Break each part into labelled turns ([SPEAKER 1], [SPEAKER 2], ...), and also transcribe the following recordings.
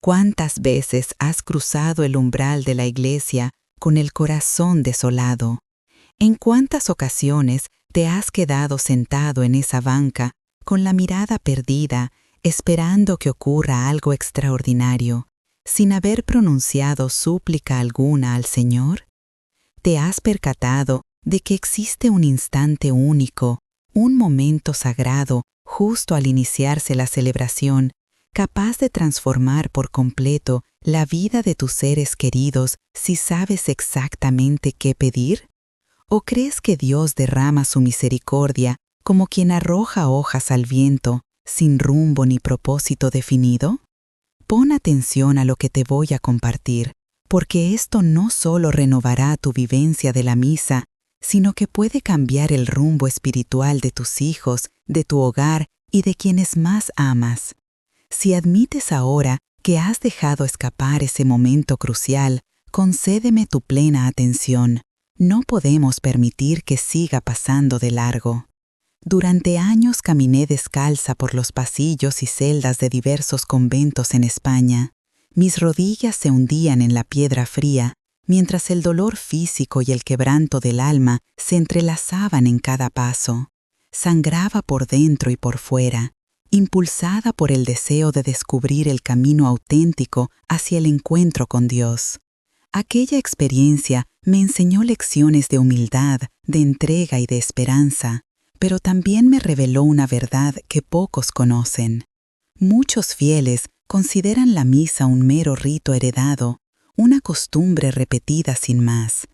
[SPEAKER 1] ¿Cuántas veces has cruzado el umbral de la iglesia con el corazón desolado? ¿En cuántas ocasiones te has quedado sentado en esa banca con la mirada perdida, esperando que ocurra algo extraordinario, sin haber pronunciado súplica alguna al Señor? ¿Te has percatado de que existe un instante único, un momento sagrado, justo al iniciarse la celebración, capaz de transformar por completo la vida de tus seres queridos si sabes exactamente qué pedir? ¿O crees que Dios derrama su misericordia como quien arroja hojas al viento, sin rumbo ni propósito definido? Pon atención a lo que te voy a compartir, porque esto no solo renovará tu vivencia de la misa, sino que puede cambiar el rumbo espiritual de tus hijos, de tu hogar y de quienes más amas. Si admites ahora que has dejado escapar ese momento crucial, concédeme tu plena atención. No podemos permitir que siga pasando de largo. Durante años caminé descalza por los pasillos y celdas de diversos conventos en España. Mis rodillas se hundían en la piedra fría, mientras el dolor físico y el quebranto del alma se entrelazaban en cada paso. Sangraba por dentro y por fuera, impulsada por el deseo de descubrir el camino auténtico hacia el encuentro con Dios. Aquella experiencia me enseñó lecciones de humildad, de entrega y de esperanza, pero también me reveló una verdad que pocos conocen. Muchos fieles consideran la misa un mero rito heredado, una costumbre repetida sin más.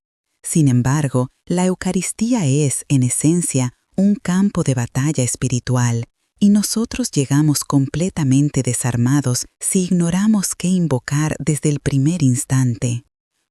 [SPEAKER 1] Sin embargo, la Eucaristía es, en esencia, un campo de batalla espiritual, y nosotros llegamos completamente desarmados si ignoramos qué invocar desde el primer instante.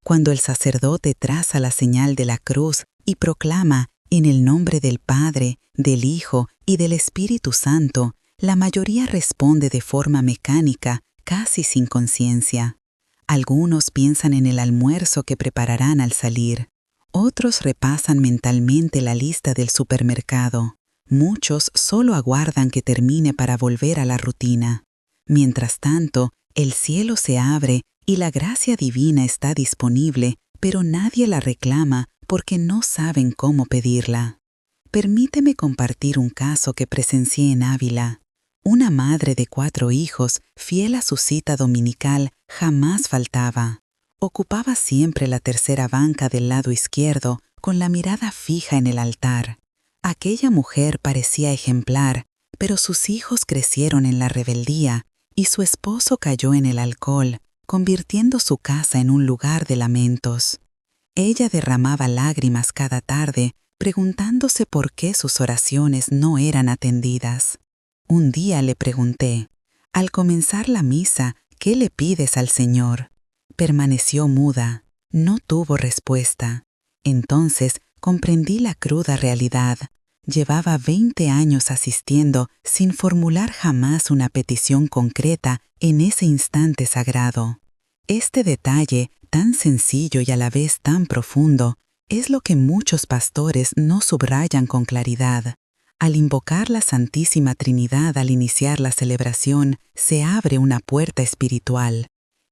[SPEAKER 1] Cuando el sacerdote traza la señal de la cruz y proclama en el nombre del Padre, del Hijo y del Espíritu Santo, la mayoría responde de forma mecánica, casi sin conciencia. Algunos piensan en el almuerzo que prepararán al salir. Otros repasan mentalmente la lista del supermercado. Muchos solo aguardan que termine para volver a la rutina. Mientras tanto, el cielo se abre y la gracia divina está disponible, pero nadie la reclama porque no saben cómo pedirla. Permíteme compartir un caso que presencié en Ávila. Una madre de 4 hijos, fiel a su cita dominical, jamás faltaba. Ocupaba siempre la tercera banca del lado izquierdo, con la mirada fija en el altar. Aquella mujer parecía ejemplar, pero sus hijos crecieron en la rebeldía y su esposo cayó en el alcohol, convirtiendo su casa en un lugar de lamentos. Ella derramaba lágrimas cada tarde, preguntándose por qué sus oraciones no eran atendidas. Un día le pregunté, al comenzar la misa, ¿qué le pides al Señor? Permaneció muda, no tuvo respuesta. Entonces comprendí la cruda realidad. Llevaba 20 años asistiendo sin formular jamás una petición concreta en ese instante sagrado. Este detalle, tan sencillo y a la vez tan profundo, es lo que muchos pastores no subrayan con claridad. Al invocar la Santísima Trinidad al iniciar la celebración, se abre una puerta espiritual.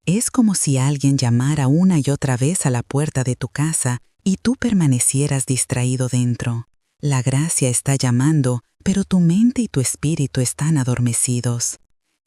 [SPEAKER 1] Es como si alguien llamara una y otra vez a la puerta de tu casa y tú permanecieras distraído dentro. La gracia está llamando, pero tu mente y tu espíritu están adormecidos.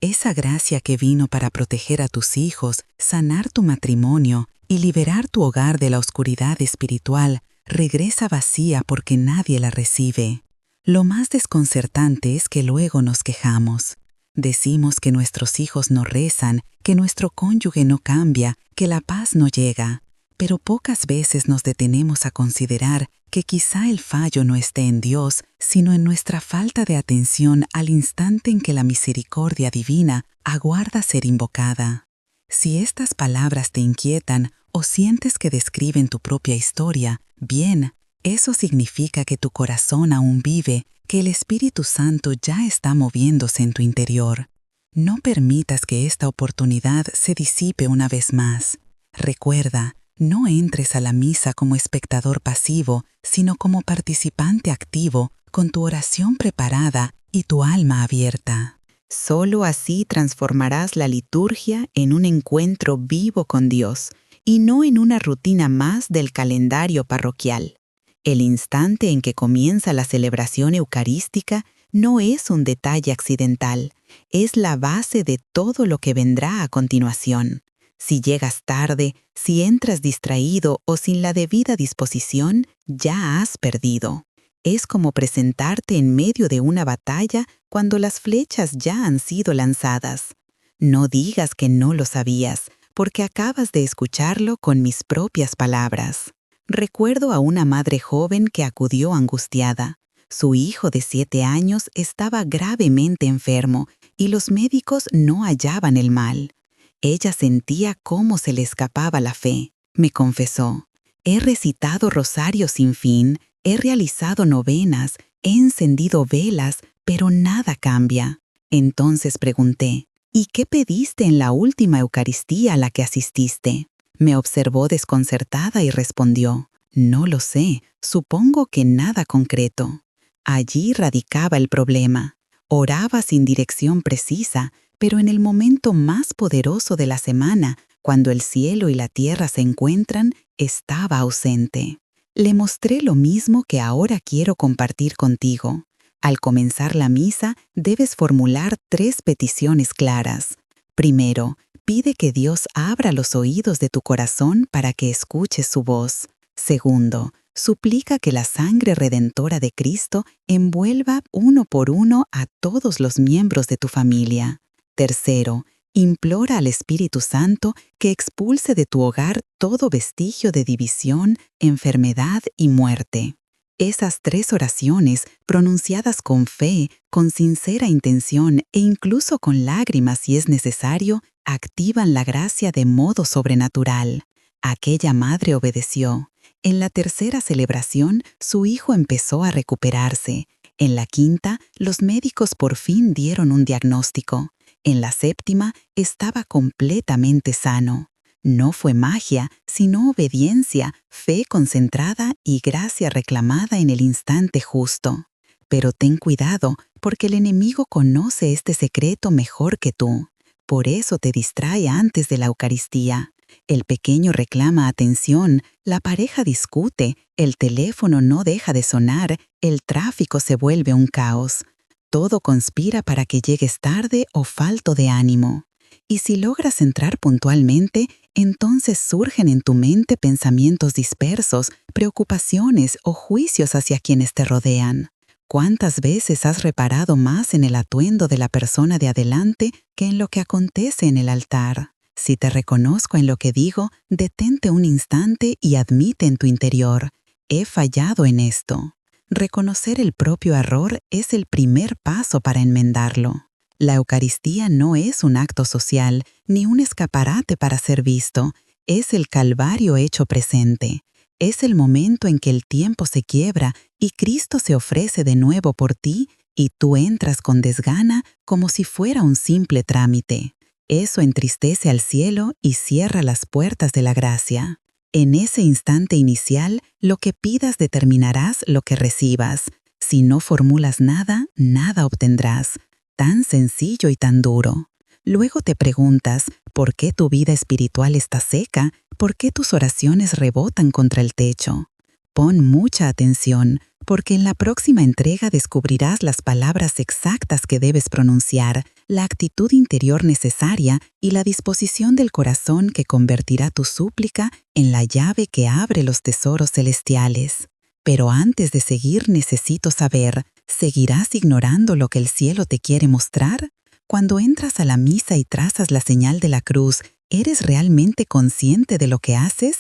[SPEAKER 1] Esa gracia que vino para proteger a tus hijos, sanar tu matrimonio y liberar tu hogar de la oscuridad espiritual, regresa vacía porque nadie la recibe. Lo más desconcertante es que luego nos quejamos. Decimos que nuestros hijos no rezan, que nuestro cónyuge no cambia, que la paz no llega. Pero pocas veces nos detenemos a considerar que quizá el fallo no esté en Dios, sino en nuestra falta de atención al instante en que la misericordia divina aguarda ser invocada. Si estas palabras te inquietan o sientes que describen tu propia historia, bien, eso significa que tu corazón aún vive, que el Espíritu Santo ya está moviéndose en tu interior. No permitas que esta oportunidad se disipe una vez más. Recuerda, no entres a la misa como espectador pasivo, sino como participante activo, con tu oración preparada y tu alma abierta. Solo así transformarás la liturgia en un encuentro vivo con Dios y no en una rutina más del calendario parroquial. El instante en que comienza la celebración eucarística no es un detalle accidental, es la base de todo lo que vendrá a continuación. Si llegas tarde, si entras distraído o sin la debida disposición, ya has perdido. Es como presentarte en medio de una batalla cuando las flechas ya han sido lanzadas. No digas que no lo sabías, porque acabas de escucharlo con mis propias palabras. Recuerdo a una madre joven que acudió angustiada. Su hijo de 7 años estaba gravemente enfermo y los médicos no hallaban el mal. Ella sentía cómo se le escapaba la fe. Me confesó: he recitado rosarios sin fin, he realizado novenas, he encendido velas, pero nada cambia. Entonces pregunté: ¿y qué pediste en la última Eucaristía a la que asististe? Me observó desconcertada y respondió: no lo sé, supongo que nada concreto. Allí radicaba el problema. Oraba sin dirección precisa, pero en el momento más poderoso de la semana, cuando el cielo y la tierra se encuentran, estaba ausente. Le mostré lo mismo que ahora quiero compartir contigo. Al comenzar la misa, debes formular 3 peticiones claras. Primero, pide que Dios abra los oídos de tu corazón para que escuches su voz. Segundo, suplica que la sangre redentora de Cristo envuelva uno por uno a todos los miembros de tu familia. Tercero, implora al Espíritu Santo que expulse de tu hogar todo vestigio de división, enfermedad y muerte. Esas 3 oraciones, pronunciadas con fe, con sincera intención e incluso con lágrimas si es necesario, activan la gracia de modo sobrenatural. Aquella madre obedeció. En la tercera celebración, su hijo empezó a recuperarse. En la quinta, los médicos por fin dieron un diagnóstico. En la séptima, estaba completamente sano. No fue magia, sino obediencia, fe concentrada y gracia reclamada en el instante justo. Pero ten cuidado, porque el enemigo conoce este secreto mejor que tú. Por eso te distrae antes de la Eucaristía. El pequeño reclama atención, la pareja discute, el teléfono no deja de sonar, el tráfico se vuelve un caos. Todo conspira para que llegues tarde o falto de ánimo. Y si logras entrar puntualmente, entonces surgen en tu mente pensamientos dispersos, preocupaciones o juicios hacia quienes te rodean. ¿Cuántas veces has reparado más en el atuendo de la persona de adelante que en lo que acontece en el altar? Si te reconozco en lo que digo, detente un instante y admite en tu interior: he fallado en esto. Reconocer el propio error es el primer paso para enmendarlo. La Eucaristía no es un acto social ni un escaparate para ser visto, es el Calvario hecho presente. Es el momento en que el tiempo se quiebra y Cristo se ofrece de nuevo por ti y tú entras con desgana como si fuera un simple trámite. Eso entristece al cielo y cierra las puertas de la gracia. En ese instante inicial, lo que pidas determinarás lo que recibas. Si no formulas nada, nada obtendrás. Tan sencillo y tan duro. Luego te preguntas, ¿por qué tu vida espiritual está seca? ¿Por qué tus oraciones rebotan contra el techo? Pon mucha atención, porque en la próxima entrega descubrirás las palabras exactas que debes pronunciar, la actitud interior necesaria y la disposición del corazón que convertirá tu súplica en la llave que abre los tesoros celestiales. Pero antes de seguir necesito saber, ¿seguirás ignorando lo que el cielo te quiere mostrar? Cuando entras a la misa y trazas la señal de la cruz, ¿eres realmente consciente de lo que haces?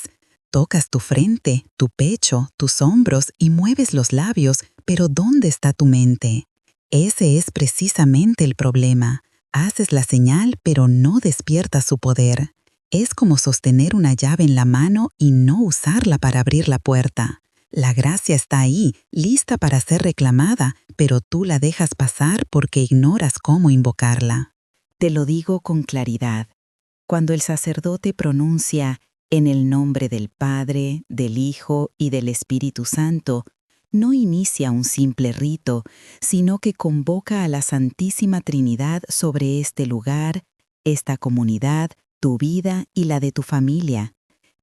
[SPEAKER 1] Tocas tu frente, tu pecho, tus hombros y mueves los labios, pero ¿dónde está tu mente? Ese es precisamente el problema. Haces la señal, pero no despiertas su poder. Es como sostener una llave en la mano y no usarla para abrir la puerta. La gracia está ahí, lista para ser reclamada, pero tú la dejas pasar porque ignoras cómo invocarla. Te lo digo con claridad. Cuando el sacerdote pronuncia: en el nombre del Padre, del Hijo y del Espíritu Santo, no inicia un simple rito, sino que convoca a la Santísima Trinidad sobre este lugar, esta comunidad, tu vida y la de tu familia.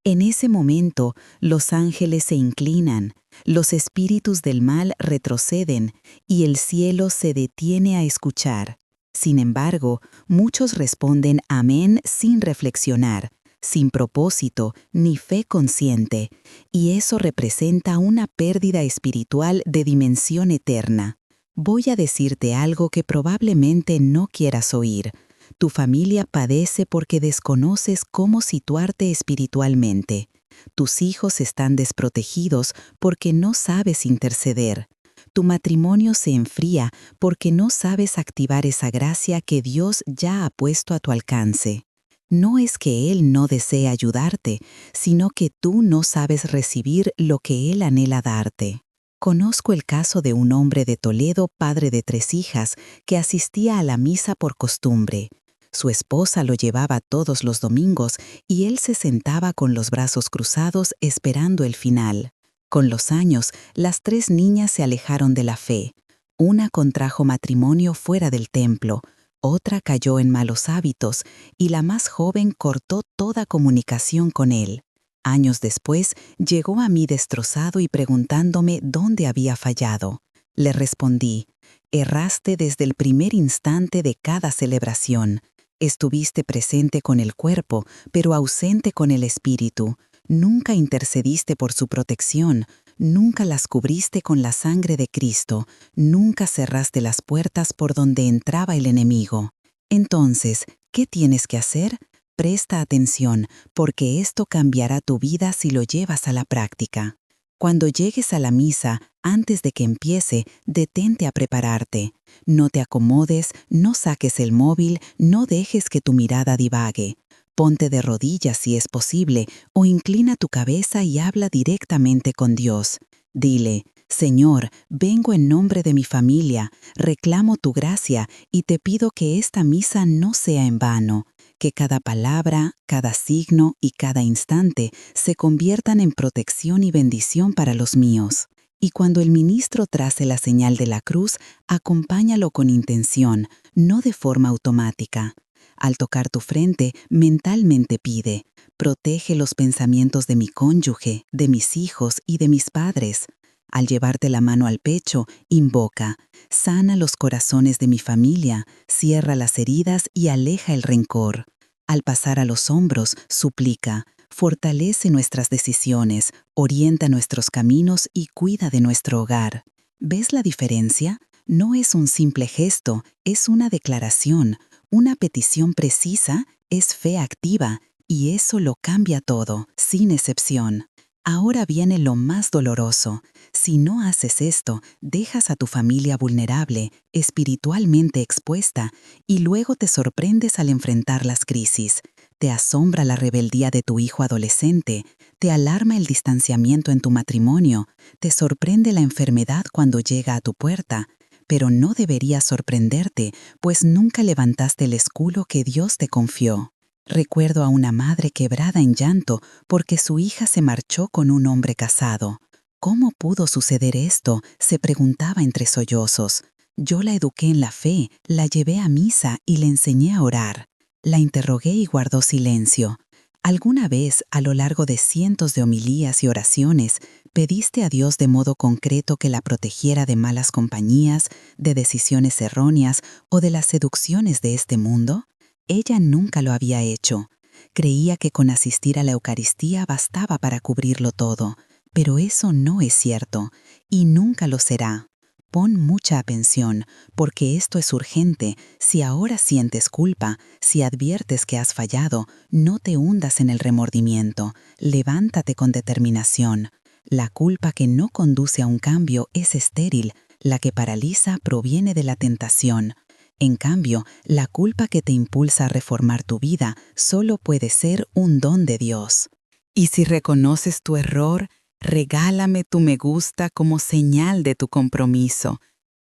[SPEAKER 1] En ese momento, los ángeles se inclinan, los espíritus del mal retroceden y el cielo se detiene a escuchar. Sin embargo, muchos responden amén sin reflexionar, sin propósito ni fe consciente, y eso representa una pérdida espiritual de dimensión eterna. Voy a decirte algo que probablemente no quieras oír. Tu familia padece porque desconoces cómo situarte espiritualmente. Tus hijos están desprotegidos porque no sabes interceder. Tu matrimonio se enfría porque no sabes activar esa gracia que Dios ya ha puesto a tu alcance. No es que Él no desee ayudarte, sino que tú no sabes recibir lo que Él anhela darte. Conozco el caso de un hombre de Toledo, padre de 3 hijas, que asistía a la misa por costumbre. Su esposa lo llevaba todos los domingos y él se sentaba con los brazos cruzados esperando el final. Con los años, las 3 niñas se alejaron de la fe. Una contrajo matrimonio fuera del templo, otra cayó en malos hábitos y la más joven cortó toda comunicación con él. Años después, llegó a mí destrozado y preguntándome dónde había fallado. Le respondí: erraste desde el primer instante de cada celebración. Estuviste presente con el cuerpo, pero ausente con el espíritu. Nunca intercediste por su protección, nunca las cubriste con la sangre de Cristo, nunca cerraste las puertas por donde entraba el enemigo. Entonces, ¿qué tienes que hacer? Presta atención, porque esto cambiará tu vida si lo llevas a la práctica. Cuando llegues a la misa, antes de que empiece, detente a prepararte. No te acomodes, no saques el móvil, no dejes que tu mirada divague. Ponte de rodillas si es posible, o inclina tu cabeza y habla directamente con Dios. Dile: Señor, vengo en nombre de mi familia, reclamo tu gracia y te pido que esta misa no sea en vano, que cada palabra, cada signo y cada instante se conviertan en protección y bendición para los míos. Y cuando el ministro trace la señal de la cruz, acompáñalo con intención, no de forma automática. Al tocar tu frente, mentalmente pide: protege los pensamientos de mi cónyuge, de mis hijos y de mis padres. Al llevarte la mano al pecho, invoca: sana los corazones de mi familia, cierra las heridas y aleja el rencor. Al pasar a los hombros, suplica: fortalece nuestras decisiones, orienta nuestros caminos y cuida de nuestro hogar. ¿Ves la diferencia? No es un simple gesto, es una declaración. Una petición precisa es fe activa, y eso lo cambia todo, sin excepción. Ahora viene lo más doloroso. Si no haces esto, dejas a tu familia vulnerable, espiritualmente expuesta, y luego te sorprendes al enfrentar las crisis. Te asombra la rebeldía de tu hijo adolescente, te alarma el distanciamiento en tu matrimonio, te sorprende la enfermedad cuando llega a tu puerta. Pero no debería sorprenderte, pues nunca levantaste el escudo que Dios te confió. Recuerdo a una madre quebrada en llanto porque su hija se marchó con un hombre casado. ¿Cómo pudo suceder esto?, se preguntaba entre sollozos. Yo la eduqué en la fe, la llevé a misa y le enseñé a orar. La interrogué y guardó silencio. ¿Alguna vez, a lo largo de cientos de homilías y oraciones, pediste a Dios de modo concreto que la protegiera de malas compañías, de decisiones erróneas o de las seducciones de este mundo? Ella nunca lo había hecho. Creía que con asistir a la Eucaristía bastaba para cubrirlo todo, pero eso no es cierto, y nunca lo será. Pon mucha atención, porque esto es urgente. Si ahora sientes culpa, si adviertes que has fallado, no te hundas en el remordimiento. Levántate con determinación. La culpa que no conduce a un cambio es estéril, la que paraliza proviene de la tentación. En cambio, la culpa que te impulsa a reformar tu vida solo puede ser un don de Dios. Y si reconoces tu error, regálame tu me gusta como señal de tu compromiso,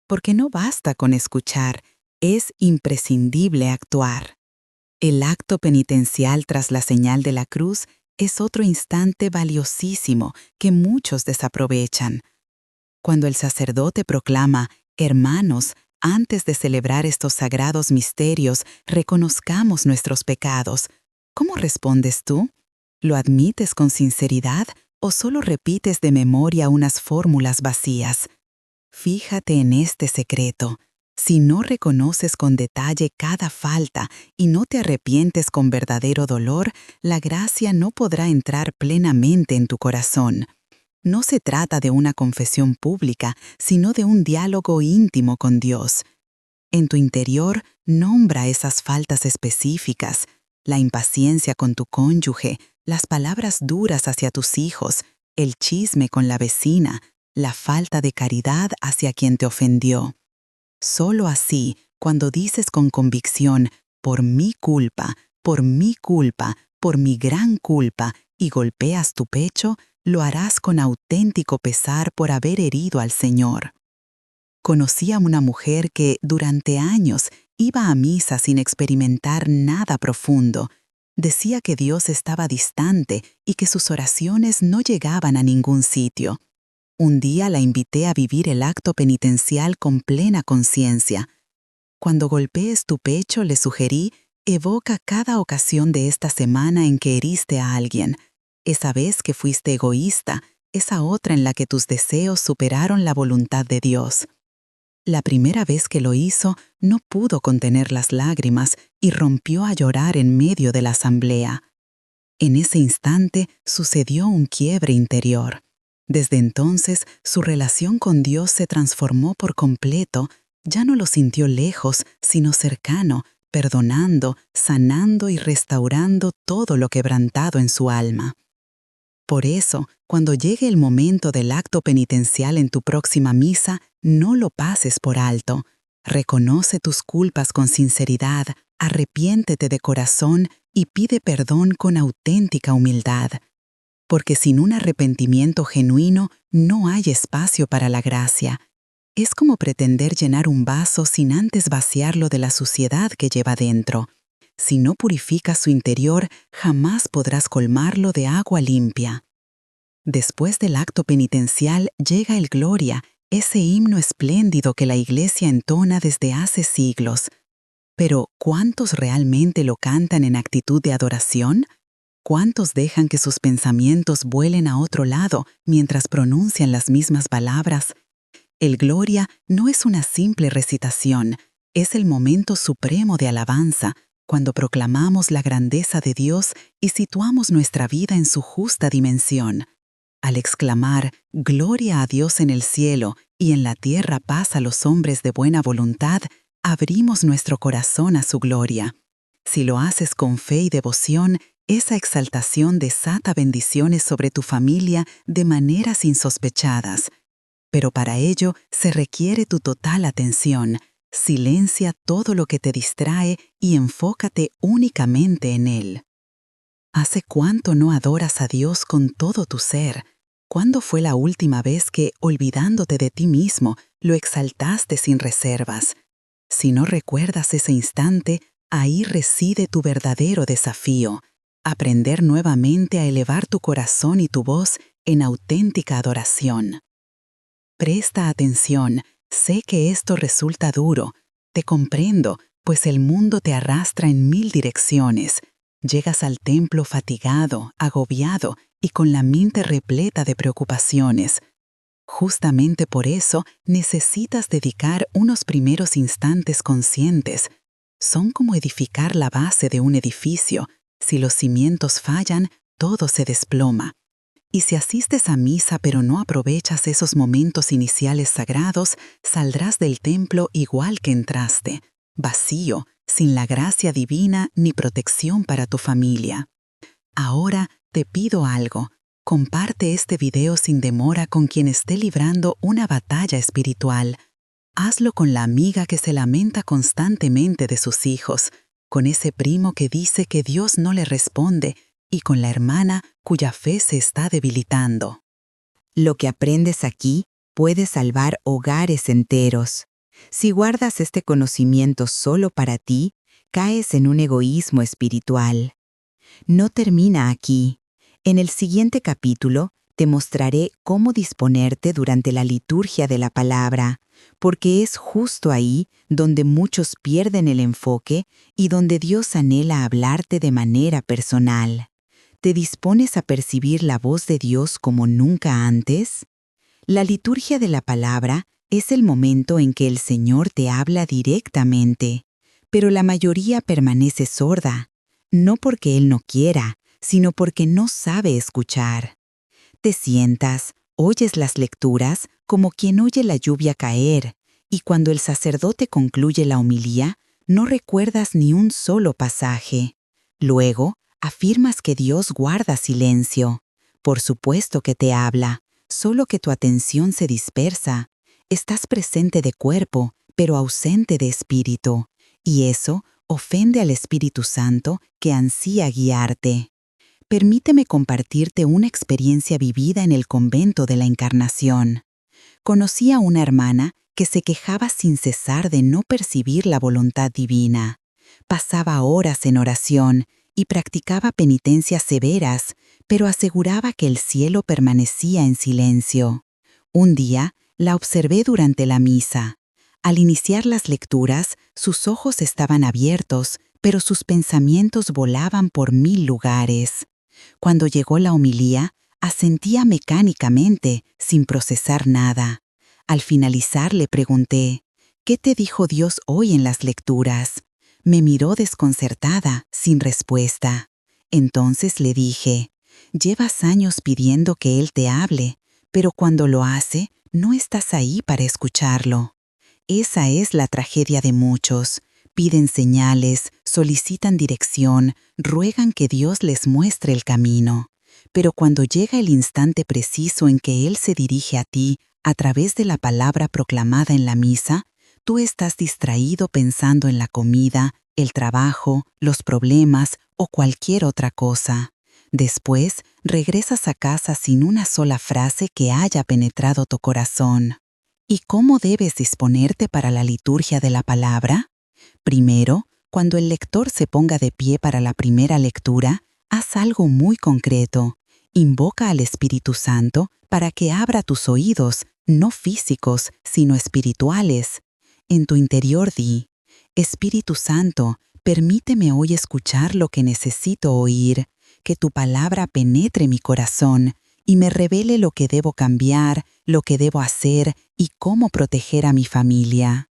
[SPEAKER 1] porque no basta con escuchar, es imprescindible actuar. El acto penitencial tras la señal de la cruz es otro instante valiosísimo que muchos desaprovechan. Cuando el sacerdote proclama, hermanos, antes de celebrar estos sagrados misterios, reconozcamos nuestros pecados, ¿cómo respondes tú? ¿Lo admites con sinceridad o solo repites de memoria unas fórmulas vacías? Fíjate en este secreto. Si no reconoces con detalle cada falta y no te arrepientes con verdadero dolor, la gracia no podrá entrar plenamente en tu corazón. No se trata de una confesión pública, sino de un diálogo íntimo con Dios. En tu interior, nombra esas faltas específicas, la impaciencia con tu cónyuge, las palabras duras hacia tus hijos, el chisme con la vecina, la falta de caridad hacia quien te ofendió. Solo así, cuando dices con convicción, por mi culpa, por mi culpa, por mi gran culpa, y golpeas tu pecho, lo harás con auténtico pesar por haber herido al Señor. Conocí a una mujer que, durante años, iba a misa sin experimentar nada profundo. Decía que Dios estaba distante y que sus oraciones no llegaban a ningún sitio. Un día la invité a vivir el acto penitencial con plena conciencia. Cuando golpees tu pecho, le sugerí, evoca cada ocasión de esta semana en que heriste a alguien. Esa vez que fuiste egoísta, esa otra en la que tus deseos superaron la voluntad de Dios. La primera vez que lo hizo, no pudo contener las lágrimas y rompió a llorar en medio de la asamblea. En ese instante sucedió un quiebre interior. Desde entonces, su relación con Dios se transformó por completo. Ya no lo sintió lejos, sino cercano, perdonando, sanando y restaurando todo lo quebrantado en su alma. Por eso, cuando llegue el momento del acto penitencial en tu próxima misa, no lo pases por alto. Reconoce tus culpas con sinceridad, arrepiéntete de corazón y pide perdón con auténtica humildad. Porque sin un arrepentimiento genuino no hay espacio para la gracia. Es como pretender llenar un vaso sin antes vaciarlo de la suciedad que lleva dentro. Si no purificas su interior, jamás podrás colmarlo de agua limpia. Después del acto penitencial llega el Gloria, ese himno espléndido que la Iglesia entona desde hace siglos. Pero, ¿cuántos realmente lo cantan en actitud de adoración? ¿Cuántos dejan que sus pensamientos vuelen a otro lado mientras pronuncian las mismas palabras? El Gloria no es una simple recitación, es el momento supremo de alabanza, cuando proclamamos la grandeza de Dios y situamos nuestra vida en su justa dimensión. Al exclamar, «Gloria a Dios en el cielo y en la tierra paz a los hombres de buena voluntad», abrimos nuestro corazón a su gloria. Si lo haces con fe y devoción, esa exaltación desata bendiciones sobre tu familia de maneras insospechadas. Pero para ello se requiere tu total atención. Silencia todo lo que te distrae y enfócate únicamente en Él. ¿Hace cuánto no adoras a Dios con todo tu ser? ¿Cuándo fue la última vez que, olvidándote de ti mismo, lo exaltaste sin reservas? Si no recuerdas ese instante, ahí reside tu verdadero desafío. Aprender nuevamente a elevar tu corazón y tu voz en auténtica adoración. Presta atención, sé que esto resulta duro. Te comprendo, pues el mundo te arrastra en 1000 direcciones. Llegas al templo fatigado, agobiado y con la mente repleta de preocupaciones. Justamente por eso necesitas dedicar unos primeros instantes conscientes. Son como edificar la base de un edificio. Si los cimientos fallan, todo se desploma. Y si asistes a misa pero no aprovechas esos momentos iniciales sagrados, saldrás del templo igual que entraste, vacío, sin la gracia divina ni protección para tu familia. Ahora te pido algo. Comparte este video sin demora con quien esté librando una batalla espiritual. Hazlo con la amiga que se lamenta constantemente de sus hijos, con ese primo que dice que Dios no le responde y con la hermana cuya fe se está debilitando. Lo que aprendes aquí puede salvar hogares enteros. Si guardas este conocimiento solo para ti, caes en un egoísmo espiritual. No termina aquí. En el siguiente capítulo, Te mostraré cómo disponerte durante la liturgia de la palabra, porque es justo ahí donde muchos pierden el enfoque y donde Dios anhela hablarte de manera personal. ¿Te dispones a percibir la voz de Dios como nunca antes? La liturgia de la palabra es el momento en que el Señor te habla directamente, pero la mayoría permanece sorda, no porque Él no quiera, sino porque no sabe escuchar. Te sientas, oyes las lecturas como quien oye la lluvia caer, y cuando el sacerdote concluye la homilía, no recuerdas ni un solo pasaje. Luego, afirmas que Dios guarda silencio. Por supuesto que te habla, solo que tu atención se dispersa. Estás presente de cuerpo, pero ausente de espíritu, y eso ofende al Espíritu Santo que ansía guiarte. Permíteme compartirte una experiencia vivida en el convento de la Encarnación. Conocí a una hermana que se quejaba sin cesar de no percibir la voluntad divina. Pasaba horas en oración y practicaba penitencias severas, pero aseguraba que el cielo permanecía en silencio. Un día, la observé durante la misa. Al iniciar las lecturas, sus ojos estaban abiertos, pero sus pensamientos volaban por 1000 lugares. Cuando llegó la homilía, asentía mecánicamente, sin procesar nada. Al finalizar le pregunté, ¿qué te dijo Dios hoy en las lecturas? Me miró desconcertada, sin respuesta. Entonces le dije, llevas años pidiendo que Él te hable, pero cuando lo hace, no estás ahí para escucharlo. Esa es la tragedia de muchos. Piden señales, solicitan dirección, ruegan que Dios les muestre el camino. Pero cuando llega el instante preciso en que Él se dirige a ti a través de la palabra proclamada en la misa, tú estás distraído pensando en la comida, el trabajo, los problemas o cualquier otra cosa. Después, regresas a casa sin una sola frase que haya penetrado tu corazón. ¿Y cómo debes disponerte para la liturgia de la palabra? Primero, cuando el lector se ponga de pie para la primera lectura, haz algo muy concreto. Invoca al Espíritu Santo para que abra tus oídos, no físicos, sino espirituales. En tu interior di, Espíritu Santo, permíteme hoy escuchar lo que necesito oír, que tu palabra penetre mi corazón y me revele lo que debo cambiar, lo que debo hacer y cómo proteger a mi familia.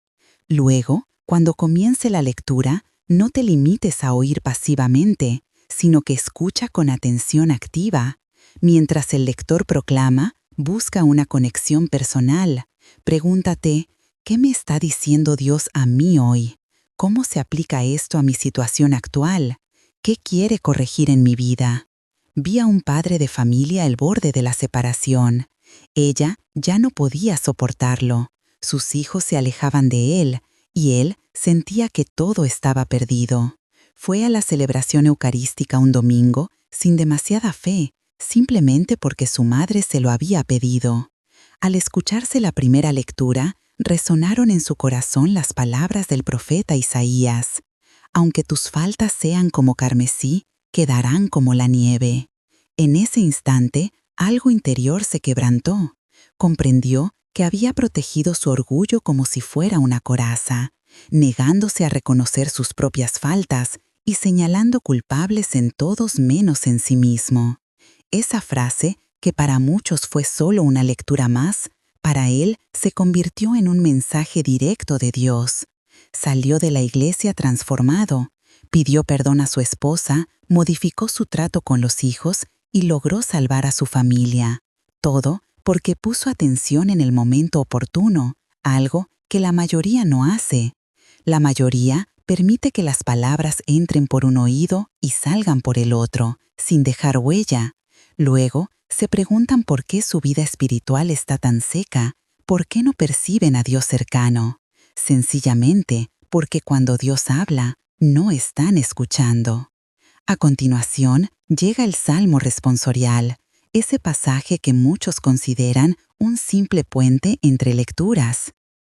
[SPEAKER 1] Luego, cuando comience la lectura, no te limites a oír pasivamente, sino que escucha con atención activa. Mientras el lector proclama, busca una conexión personal. Pregúntate, ¿qué me está diciendo Dios a mí hoy? ¿Cómo se aplica esto a mi situación actual? ¿Qué quiere corregir en mi vida? Vi a un padre de familia al borde de la separación. Ella ya no podía soportarlo. Sus hijos se alejaban de él, y él sentía que todo estaba perdido. Fue a la celebración eucarística un domingo sin demasiada fe, simplemente porque su madre se lo había pedido. Al escucharse la primera lectura, resonaron en su corazón las palabras del profeta Isaías. Aunque tus faltas sean como carmesí, quedarán como la nieve. En ese instante, algo interior se quebrantó. Comprendió que había protegido su orgullo como si fuera una coraza, negándose a reconocer sus propias faltas y señalando culpables en todos menos en sí mismo. Esa frase, que para muchos fue solo una lectura más, para él se convirtió en un mensaje directo de Dios. Salió de la iglesia transformado, pidió perdón a su esposa, modificó su trato con los hijos y logró salvar a su familia. Todo porque puso atención en el momento oportuno, algo que la mayoría no hace. La mayoría permite que las palabras entren por un oído y salgan por el otro, sin dejar huella. Luego, se preguntan por qué su vida espiritual está tan seca, por qué no perciben a Dios cercano. Sencillamente, porque cuando Dios habla, no están escuchando. A continuación, llega el Salmo responsorial, ese pasaje que muchos consideran un simple puente entre lecturas.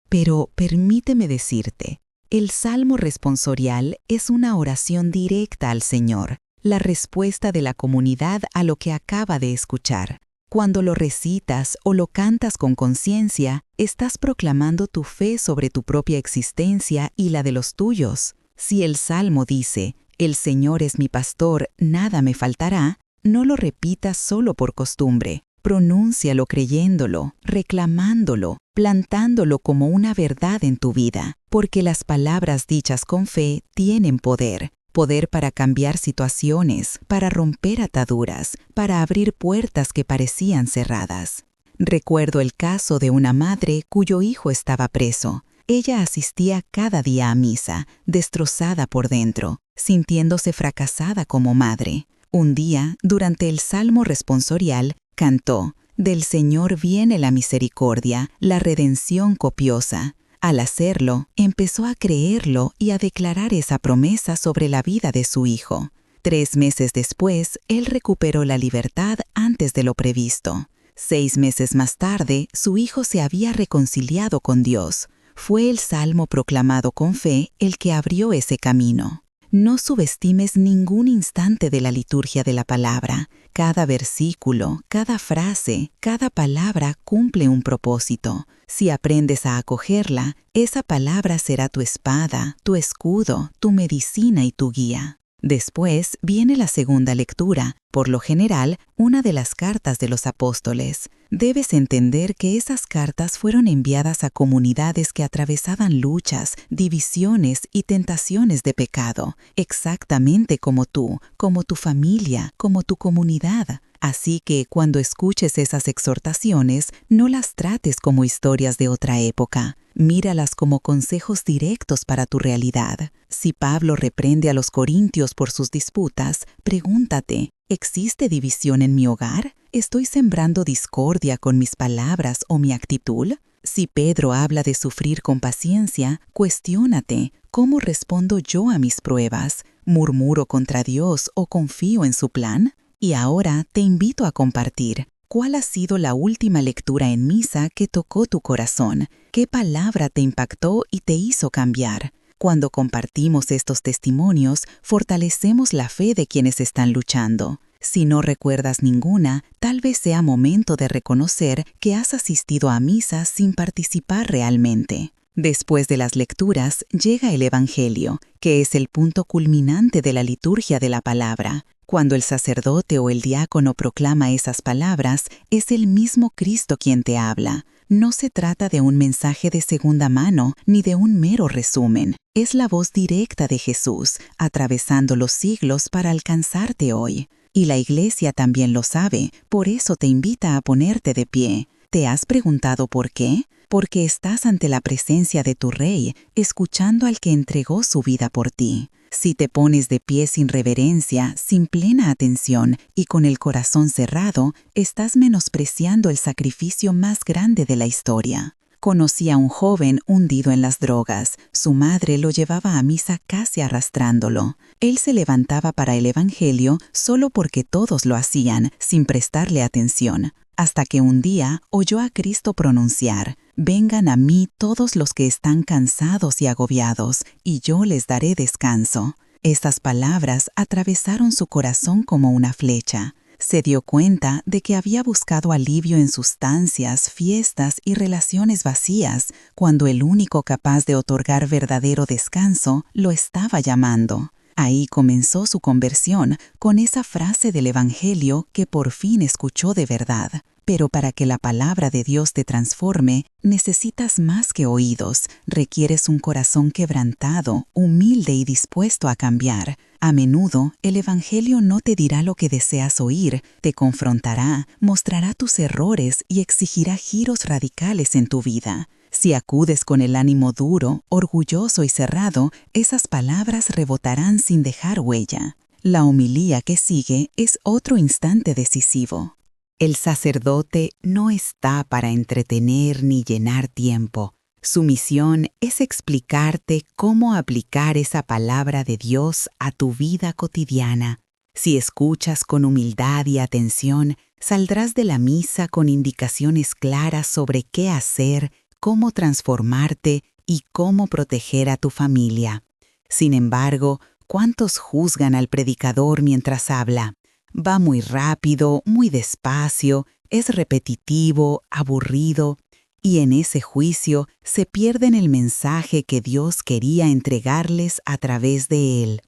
[SPEAKER 1] Pero permíteme decirte, el Salmo responsorial es una oración directa al Señor, la respuesta de la comunidad a lo que acaba de escuchar. Cuando lo recitas o lo cantas con conciencia, estás proclamando tu fe sobre tu propia existencia y la de los tuyos. Si el Salmo dice, «El Señor es mi pastor, nada me faltará», no lo repitas solo por costumbre. Pronúncialo creyéndolo, reclamándolo, plantándolo como una verdad en tu vida, porque las palabras dichas con fe tienen poder. Poder para cambiar situaciones, para romper ataduras, para abrir puertas que parecían cerradas. Recuerdo el caso de una madre cuyo hijo estaba preso. Ella asistía cada día a misa, destrozada por dentro, sintiéndose fracasada como madre. Un día, durante el Salmo responsorial, cantó, «Del Señor viene la misericordia, la redención copiosa». Al hacerlo, empezó a creerlo y a declarar esa promesa sobre la vida de su hijo. 3 meses después, él recuperó la libertad antes de lo previsto. 6 meses más tarde, su hijo se había reconciliado con Dios. Fue el Salmo proclamado con fe el que abrió ese camino. No subestimes ningún instante de la liturgia de la palabra. Cada versículo, cada frase, cada palabra cumple un propósito. Si aprendes a acogerla, esa palabra será tu espada, tu escudo, tu medicina y tu guía. Después viene la segunda lectura, por lo general, una de las cartas de los apóstoles. Debes entender que esas cartas fueron enviadas a comunidades que atravesaban luchas, divisiones y tentaciones de pecado, exactamente como tú, como tu familia, como tu comunidad. Así que cuando escuches esas exhortaciones, no las trates como historias de otra época. Míralas como consejos directos para tu realidad. Si Pablo reprende a los corintios por sus disputas, pregúntate, ¿existe división en mi hogar? ¿Estoy sembrando discordia con mis palabras o mi actitud? Si Pedro habla de sufrir con paciencia, cuestiónate, ¿cómo respondo yo a mis pruebas? ¿Murmuro contra Dios o confío en su plan? Y ahora te invito a compartir. ¿Cuál ha sido la última lectura en misa que tocó tu corazón? ¿Qué palabra te impactó y te hizo cambiar? Cuando compartimos estos testimonios, fortalecemos la fe de quienes están luchando. Si no recuerdas ninguna, tal vez sea momento de reconocer que has asistido a misa sin participar realmente. Después de las lecturas, llega el Evangelio, que es el punto culminante de la liturgia de la palabra. Cuando el sacerdote o el diácono proclama esas palabras, es el mismo Cristo quien te habla. No se trata de un mensaje de segunda mano ni de un mero resumen. Es la voz directa de Jesús, atravesando los siglos para alcanzarte hoy. Y la Iglesia también lo sabe, por eso te invita a ponerte de pie. ¿Te has preguntado por qué? Porque estás ante la presencia de tu Rey, escuchando al que entregó su vida por ti. Si te pones de pie sin reverencia, sin plena atención y con el corazón cerrado, estás menospreciando el sacrificio más grande de la historia. Conocí a un joven hundido en las drogas. Su madre lo llevaba a misa casi arrastrándolo. Él se levantaba para el Evangelio solo porque todos lo hacían, sin prestarle atención. Hasta que un día oyó a Cristo pronunciar, «Vengan a mí todos los que están cansados y agobiados, y yo les daré descanso». Estas palabras atravesaron su corazón como una flecha. Se dio cuenta de que había buscado alivio en sustancias, fiestas y relaciones vacías, cuando el único capaz de otorgar verdadero descanso lo estaba llamando. Ahí comenzó su conversión con esa frase del Evangelio que por fin escuchó de verdad. Pero para que la palabra de Dios te transforme, necesitas más que oídos, requieres un corazón quebrantado, humilde y dispuesto a cambiar. A menudo, el Evangelio no te dirá lo que deseas oír, te confrontará, mostrará tus errores y exigirá giros radicales en tu vida. Si acudes con el ánimo duro, orgulloso y cerrado, esas palabras rebotarán sin dejar huella. La homilía que sigue es otro instante decisivo. El sacerdote no está para entretener ni llenar tiempo. Su misión es explicarte cómo aplicar esa palabra de Dios a tu vida cotidiana. Si escuchas con humildad y atención, saldrás de la misa con indicaciones claras sobre qué hacer, cómo transformarte y cómo proteger a tu familia. Sin embargo, ¿cuántos juzgan al predicador mientras habla? Va muy rápido, muy despacio, es repetitivo, aburrido, y en ese juicio se pierden el mensaje que Dios quería entregarles a través de él.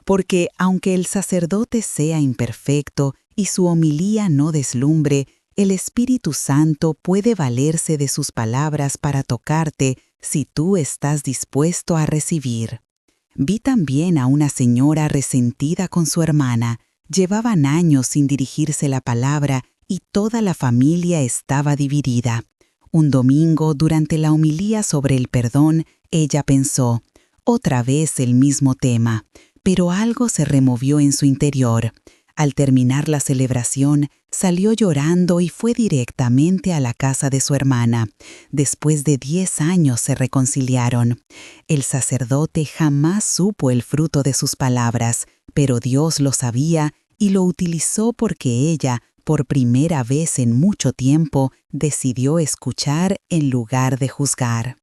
[SPEAKER 1] Porque aunque el sacerdote sea imperfecto y su homilía no deslumbre, el Espíritu Santo puede valerse de sus palabras para tocarte si tú estás dispuesto a recibir. Vi también a una señora resentida con su hermana. Llevaban años sin dirigirse la palabra y toda la familia estaba dividida. Un domingo, durante la homilía sobre el perdón, ella pensó, otra vez el mismo tema, pero algo se removió en su interior. Al terminar la celebración, salió llorando y fue directamente a la casa de su hermana. Después de 10 años se reconciliaron. El sacerdote jamás supo el fruto de sus palabras, pero Dios lo sabía y lo utilizó porque ella, por primera vez en mucho tiempo, decidió escuchar en lugar de juzgar.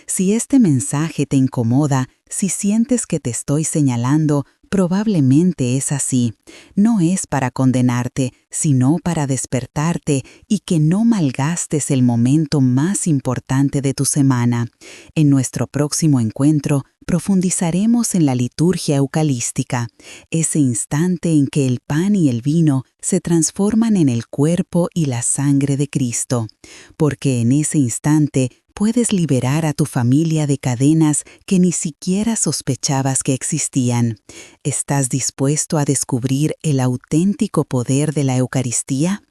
[SPEAKER 1] Si este mensaje te incomoda, si sientes que te estoy señalando, probablemente es así. No es para condenarte, sino para despertarte y que no malgastes el momento más importante de tu semana. En nuestro próximo encuentro, profundizaremos en la liturgia eucarística, ese instante en que el pan y el vino se transforman en el cuerpo y la sangre de Cristo, porque en ese instante puedes liberar a tu familia de cadenas que ni siquiera sospechabas que existían. ¿Estás dispuesto a descubrir el auténtico poder de la Eucaristía?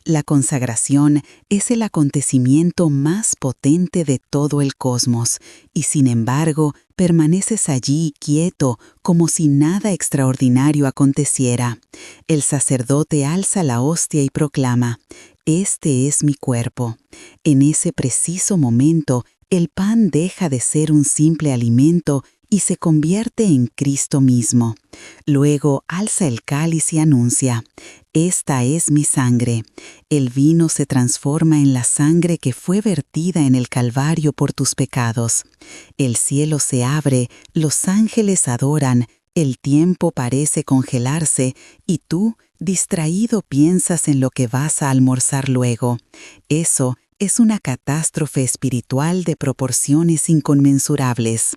[SPEAKER 1] La consagración es el acontecimiento más potente de todo el cosmos, y sin embargo, permaneces allí quieto, como si nada extraordinario aconteciera. El sacerdote alza la hostia y proclama: «Este es mi cuerpo». En ese preciso momento, el pan deja de ser un simple alimento y se convierte en Cristo mismo. Luego alza el cáliz y anuncia: «Esta es mi sangre». El vino se transforma en la sangre que fue vertida en el Calvario por tus pecados. El cielo se abre, los ángeles adoran, el tiempo parece congelarse y tú, distraído, piensas en lo que vas a almorzar luego. Eso es una catástrofe espiritual de proporciones inconmensurables.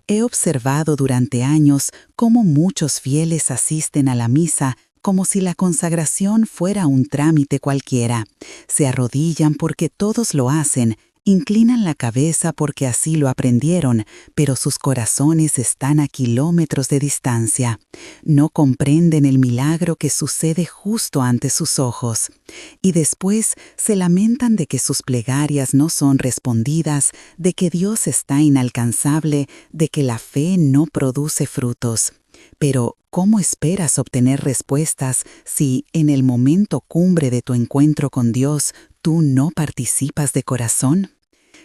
[SPEAKER 1] He observado durante años cómo muchos fieles asisten a la misa como si la consagración fuera un trámite cualquiera. Se arrodillan porque todos lo hacen, inclinan la cabeza porque así lo aprendieron, pero sus corazones están a kilómetros de distancia. No comprenden el milagro que sucede justo ante sus ojos. Y después se lamentan de que sus plegarias no son respondidas, de que Dios está inalcanzable, de que la fe no produce frutos. Pero, ¿cómo esperas obtener respuestas si, en el momento cumbre de tu encuentro con Dios, tú no participas de corazón?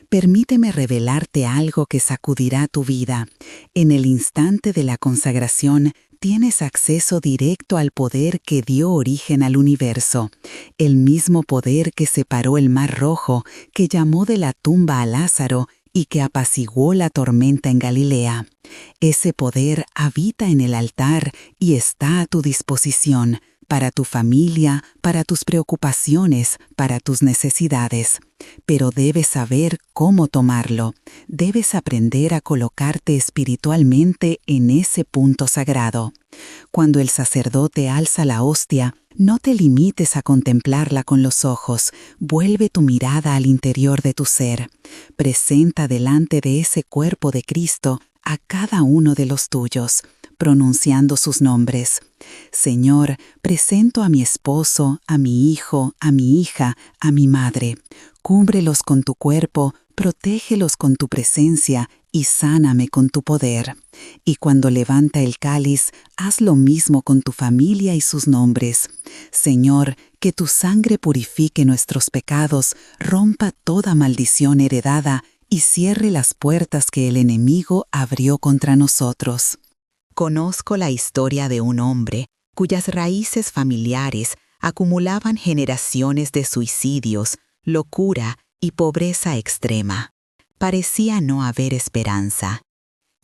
[SPEAKER 1] Permíteme revelarte algo que sacudirá tu vida. En el instante de la consagración, tienes acceso directo al poder que dio origen al universo, el mismo poder que separó el Mar Rojo, que llamó de la tumba a Lázaro y que apaciguó la tormenta en Galilea. Ese poder habita en el altar y está a tu disposición, para tu familia, para tus preocupaciones, para tus necesidades. Pero debes saber cómo tomarlo. Debes aprender a colocarte espiritualmente en ese punto sagrado. Cuando el sacerdote alza la hostia, no te limites a contemplarla con los ojos. Vuelve tu mirada al interior de tu ser. Presenta delante de ese cuerpo de Cristo a cada uno de los tuyos, pronunciando sus nombres. Señor, presento a mi esposo, a mi hijo, a mi hija, a mi madre. Cúbrelos con tu cuerpo, protégelos con tu presencia y sáname con tu poder. Y cuando levanta el cáliz, haz lo mismo con tu familia y sus nombres. Señor, que tu sangre purifique nuestros pecados, rompa toda maldición heredada y cierre las puertas que el enemigo abrió contra nosotros. Conozco la historia de un hombre cuyas raíces familiares acumulaban generaciones de suicidios, locura y pobreza extrema. Parecía no haber esperanza.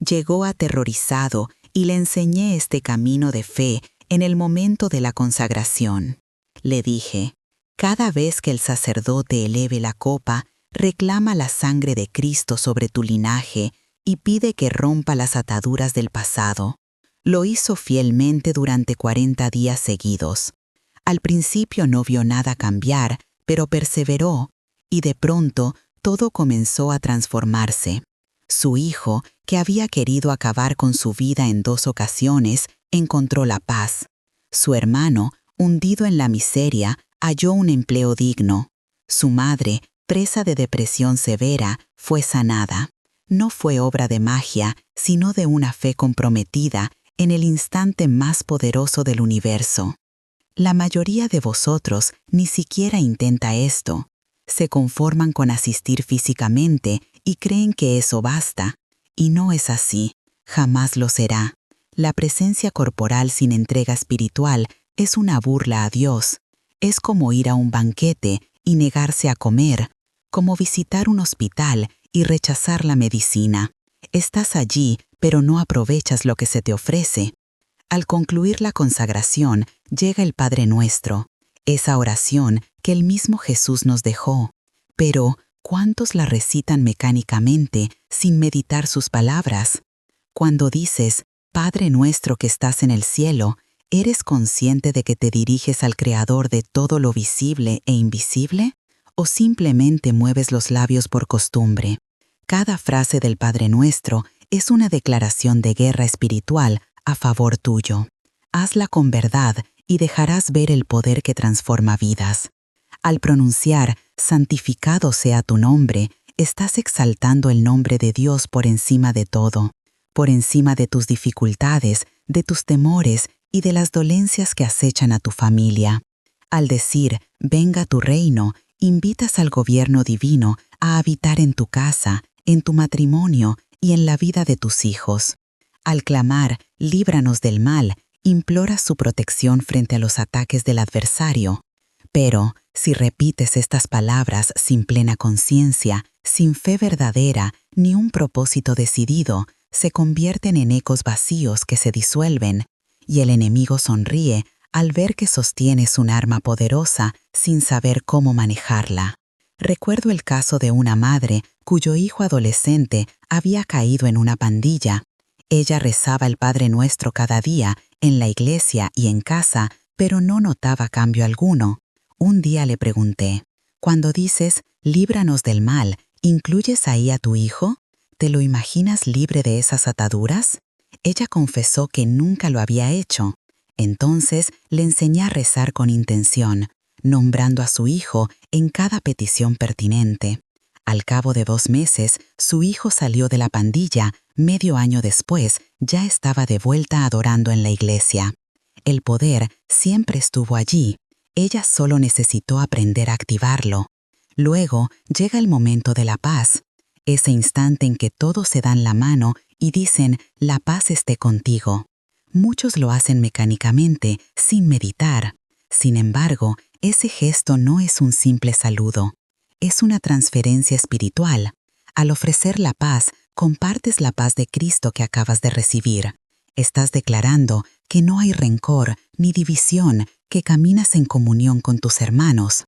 [SPEAKER 1] Llegó aterrorizado y le enseñé este camino de fe en el momento de la consagración. Le dije: Cada vez que el sacerdote eleve la copa, reclama la sangre de Cristo sobre tu linaje y pide que rompa las ataduras del pasado. Lo hizo fielmente durante 40 días seguidos. Al principio no vio nada cambiar, pero perseveró, y de pronto todo comenzó a transformarse. Su hijo, que había querido acabar con su vida en 2 ocasiones, encontró la paz. Su hermano, hundido en la miseria, halló un empleo digno. Su madre, presa de depresión severa, fue sanada. No fue obra de magia, sino de una fe comprometida en el instante más poderoso del universo. La mayoría de vosotros ni siquiera intenta esto. Se conforman con asistir físicamente y creen que eso basta. Y no es así. Jamás lo será. La presencia corporal sin entrega espiritual es una burla a Dios. Es como ir a un banquete y negarse a comer, como visitar un hospital y rechazar la medicina. Estás allí, pero no aprovechas lo que se te ofrece. Al concluir la consagración, llega el Padre Nuestro, esa oración que el mismo Jesús nos dejó. Pero, ¿cuántos la recitan mecánicamente, sin meditar sus palabras? Cuando dices, Padre Nuestro que estás en el cielo, ¿eres consciente de que te diriges al Creador de todo lo visible e invisible? ¿O simplemente mueves los labios por costumbre? Cada frase del Padre Nuestro es una declaración de guerra espiritual a favor tuyo. Hazla con verdad y dejarás ver el poder que transforma vidas. Al pronunciar, santificado sea tu nombre, estás exaltando el nombre de Dios por encima de todo, por encima de tus dificultades, de tus temores y de las dolencias que acechan a tu familia. Al decir, venga tu reino, invitas al gobierno divino a habitar en tu casa, en tu matrimonio y en la vida de tus hijos. Al clamar, líbranos del mal, imploras su protección frente a los ataques del adversario. Pero, si repites estas palabras sin plena conciencia, sin fe verdadera, ni un propósito decidido, se convierten en ecos vacíos que se disuelven, y el enemigo sonríe al ver que sostienes un arma poderosa sin saber cómo manejarla. Recuerdo el caso de una madre cuyo hijo adolescente había caído en una pandilla. Ella rezaba el Padre Nuestro cada día, en la iglesia y en casa, pero no notaba cambio alguno. Un día le pregunté, cuando dices, líbranos del mal, ¿incluyes ahí a tu hijo? ¿Te lo imaginas libre de esas ataduras? Ella confesó que nunca lo había hecho. Entonces le enseñé a rezar con intención, nombrando a su hijo en cada petición pertinente. Al cabo de 2 meses, su hijo salió de la pandilla. Medio año después, ya estaba de vuelta adorando en la iglesia. El poder siempre estuvo allí. Ella solo necesitó aprender a activarlo. Luego llega el momento de la paz, ese instante en que todos se dan la mano y dicen, la paz esté contigo. Muchos lo hacen mecánicamente, sin meditar. Sin embargo, ese gesto no es un simple saludo. Es una transferencia espiritual. Al ofrecer la paz, compartes la paz de Cristo que acabas de recibir. Estás declarando que no hay rencor ni división, que caminas en comunión con tus hermanos.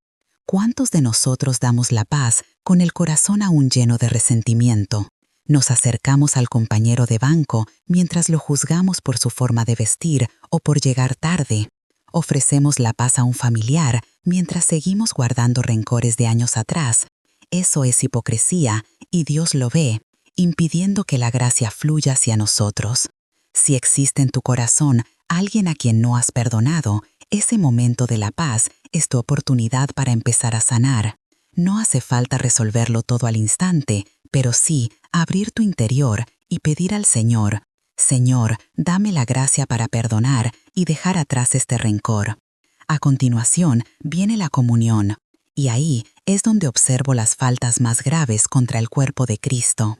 [SPEAKER 1] ¿Cuántos de nosotros damos la paz con el corazón aún lleno de resentimiento? Nos acercamos al compañero de banco mientras lo juzgamos por su forma de vestir o por llegar tarde. Ofrecemos la paz a un familiar mientras seguimos guardando rencores de años atrás. Eso es hipocresía y Dios lo ve, impidiendo que la gracia fluya hacia nosotros. Si existe en tu corazón alguien a quien no has perdonado, ese momento de la paz es tu oportunidad para empezar a sanar. No hace falta resolverlo todo al instante, pero sí abrir tu interior y pedir al Señor, Señor, dame la gracia para perdonar y dejar atrás este rencor. A continuación viene la comunión, y ahí es donde observo las faltas más graves contra el cuerpo de Cristo.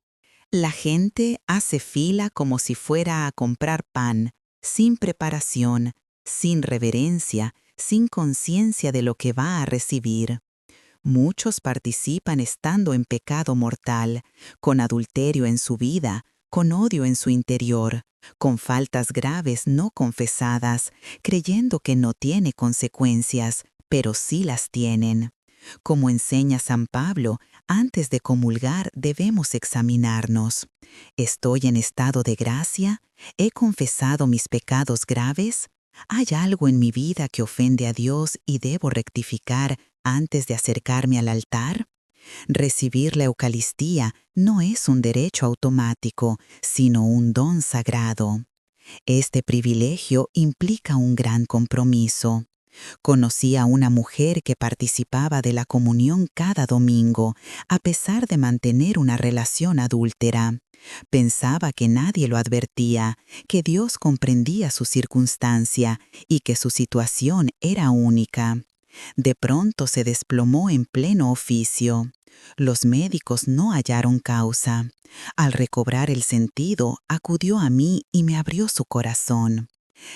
[SPEAKER 1] La gente hace fila como si fuera a comprar pan, sin preparación, sin reverencia, sin conciencia de lo que va a recibir. Muchos participan estando en pecado mortal, con adulterio en su vida, con odio en su interior, con faltas graves no confesadas, creyendo que no tiene consecuencias, pero sí las tienen. Como enseña San Pablo, antes de comulgar debemos examinarnos. ¿Estoy en estado de gracia? ¿He confesado mis pecados graves? ¿Hay algo en mi vida que ofende a Dios y debo rectificar antes de acercarme al altar? Recibir la Eucaristía no es un derecho automático, sino un don sagrado. Este privilegio implica un gran compromiso. Conocí a una mujer que participaba de la comunión cada domingo, a pesar de mantener una relación adúltera. Pensaba que nadie lo advertía, que Dios comprendía su circunstancia y que su situación era única. De pronto se desplomó en pleno oficio. Los médicos no hallaron causa. Al recobrar el sentido, acudió a mí y me abrió su corazón.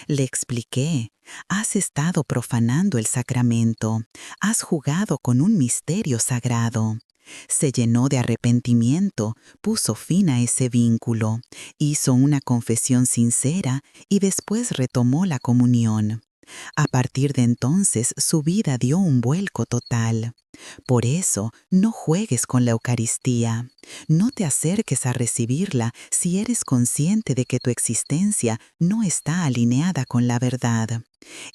[SPEAKER 1] Le expliqué, has estado profanando el sacramento, has jugado con un misterio sagrado. Se llenó de arrepentimiento, puso fin a ese vínculo, hizo una confesión sincera y después retomó la comunión. A partir de entonces su vida dio un vuelco total. Por eso, no juegues con la Eucaristía. No te acerques a recibirla si eres consciente de que tu existencia no está alineada con la verdad.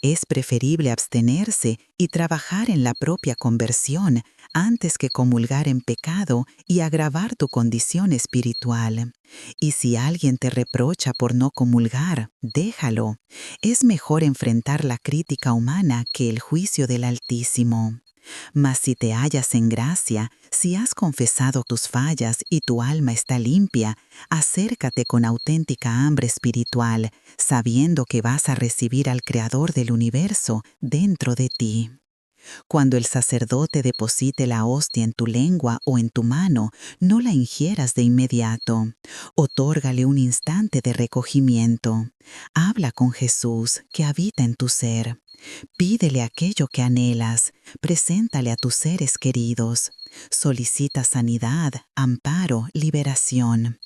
[SPEAKER 1] Es preferible abstenerse y trabajar en la propia conversión antes que comulgar en pecado y agravar tu condición espiritual. Y si alguien te reprocha por no comulgar, déjalo. Es mejor enfrentar la crítica humana que el juicio del Altísimo. Mas si te hallas en gracia, si has confesado tus fallas y tu alma está limpia, acércate con auténtica hambre espiritual, sabiendo que vas a recibir al Creador del universo dentro de ti. Cuando el sacerdote deposite la hostia en tu lengua o en tu mano, no la ingieras de inmediato. Otórgale un instante de recogimiento. Habla con Jesús, que habita en tu ser. Pídele aquello que anhelas, preséntale a tus seres queridos. Solicita sanidad, amparo, liberación.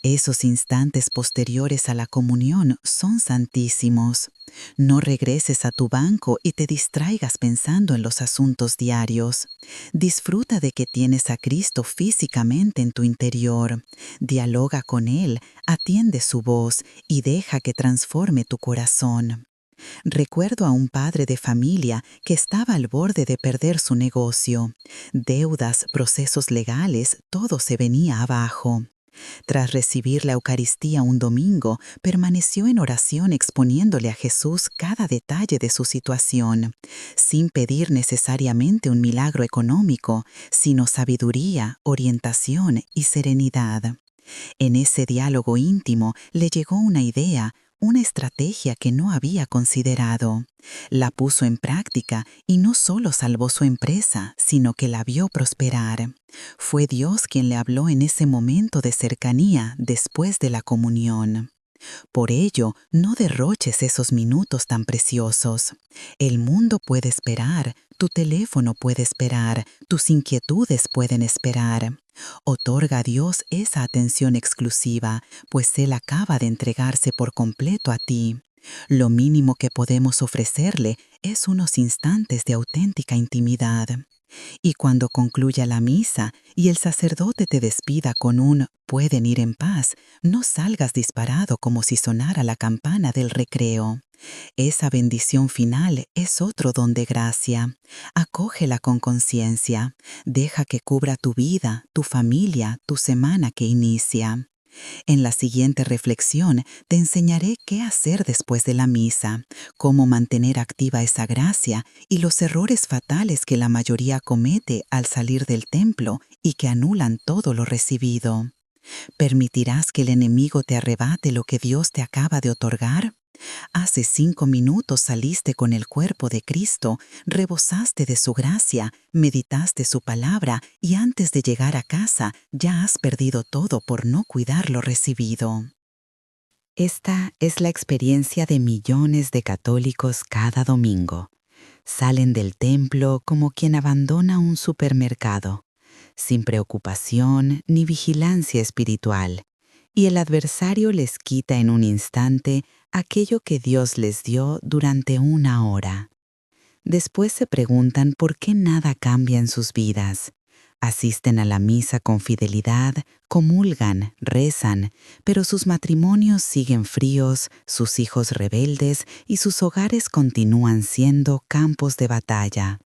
[SPEAKER 1] Esos instantes posteriores a la comunión son santísimos. No regreses a tu banco y te distraigas pensando en los asuntos diarios. Disfruta de que tienes a Cristo físicamente en tu interior. Dialoga con Él, atiende su voz y deja que transforme tu corazón. Recuerdo a un padre de familia que estaba al borde de perder su negocio. Deudas, procesos legales, todo se venía abajo. Tras recibir la Eucaristía un domingo, permaneció en oración exponiéndole a Jesús cada detalle de su situación, sin pedir necesariamente un milagro económico, sino sabiduría, orientación y serenidad. En ese diálogo íntimo le llegó una idea, una estrategia que no había considerado. La puso en práctica y no solo salvó su empresa, sino que la vio prosperar. Fue Dios quien le habló en ese momento de cercanía después de la comunión. Por ello, no derroches esos minutos tan preciosos. El mundo puede esperar, tu teléfono puede esperar, tus inquietudes pueden esperar. Otorga a Dios esa atención exclusiva, pues Él acaba de entregarse por completo a ti. Lo mínimo que podemos ofrecerle es unos instantes de auténtica intimidad. Y cuando concluya la misa y el sacerdote te despida con un «pueden ir en paz», no salgas disparado como si sonara la campana del recreo. Esa bendición final es otro don de gracia. Acógela con conciencia. Deja que cubra tu vida, tu familia, tu semana que inicia. En la siguiente reflexión te enseñaré qué hacer después de la misa, cómo mantener activa esa gracia y los errores fatales que la mayoría comete al salir del templo y que anulan todo lo recibido. ¿Permitirás que el enemigo te arrebate lo que Dios te acaba de otorgar? Hace 5 minutos saliste con el cuerpo de Cristo, rebosaste de su gracia, meditaste su palabra y antes de llegar a casa ya has perdido todo por no cuidar lo recibido. Esta es la experiencia de millones de católicos cada domingo. Salen del templo como quien abandona un supermercado, sin preocupación ni vigilancia espiritual, y el adversario les quita en un instante aquello que Dios les dio durante 1 hora. Después se preguntan por qué nada cambia en sus vidas. Asisten a la misa con fidelidad, comulgan, rezan, pero sus matrimonios siguen fríos, sus hijos rebeldes y sus hogares continúan siendo campos de batalla.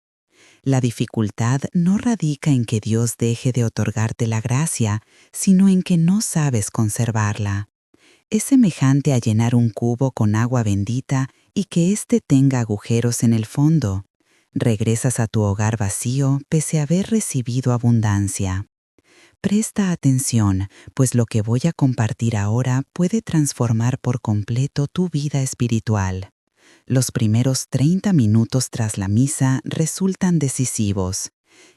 [SPEAKER 1] La dificultad no radica en que Dios deje de otorgarte la gracia, sino en que no sabes conservarla. Es semejante a llenar un cubo con agua bendita y que éste tenga agujeros en el fondo. Regresas a tu hogar vacío pese a haber recibido abundancia. Presta atención, pues lo que voy a compartir ahora puede transformar por completo tu vida espiritual. Los primeros 30 minutos tras la misa resultan decisivos.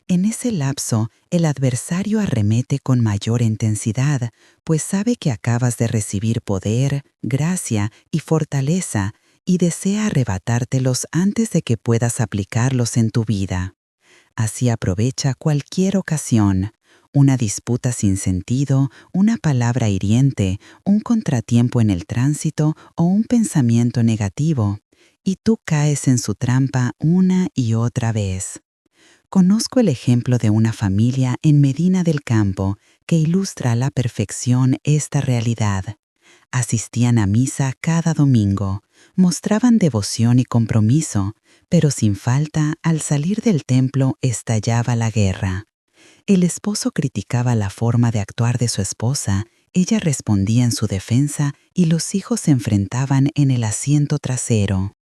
[SPEAKER 1] En ese lapso, el adversario arremete con mayor intensidad, pues sabe que acabas de recibir poder, gracia y fortaleza y desea arrebatártelos antes de que puedas aplicarlos en tu vida. Así aprovecha cualquier ocasión, una disputa sin sentido, una palabra hiriente, un contratiempo en el tránsito o un pensamiento negativo, y tú caes en su trampa una y otra vez. Conozco el ejemplo de una familia en Medina del Campo que ilustra a la perfección esta realidad. Asistían a misa cada domingo, mostraban devoción y compromiso, pero sin falta, al salir del templo estallaba la guerra. El esposo criticaba la forma de actuar de su esposa, ella respondía en su defensa y los hijos se enfrentaban en el asiento trasero.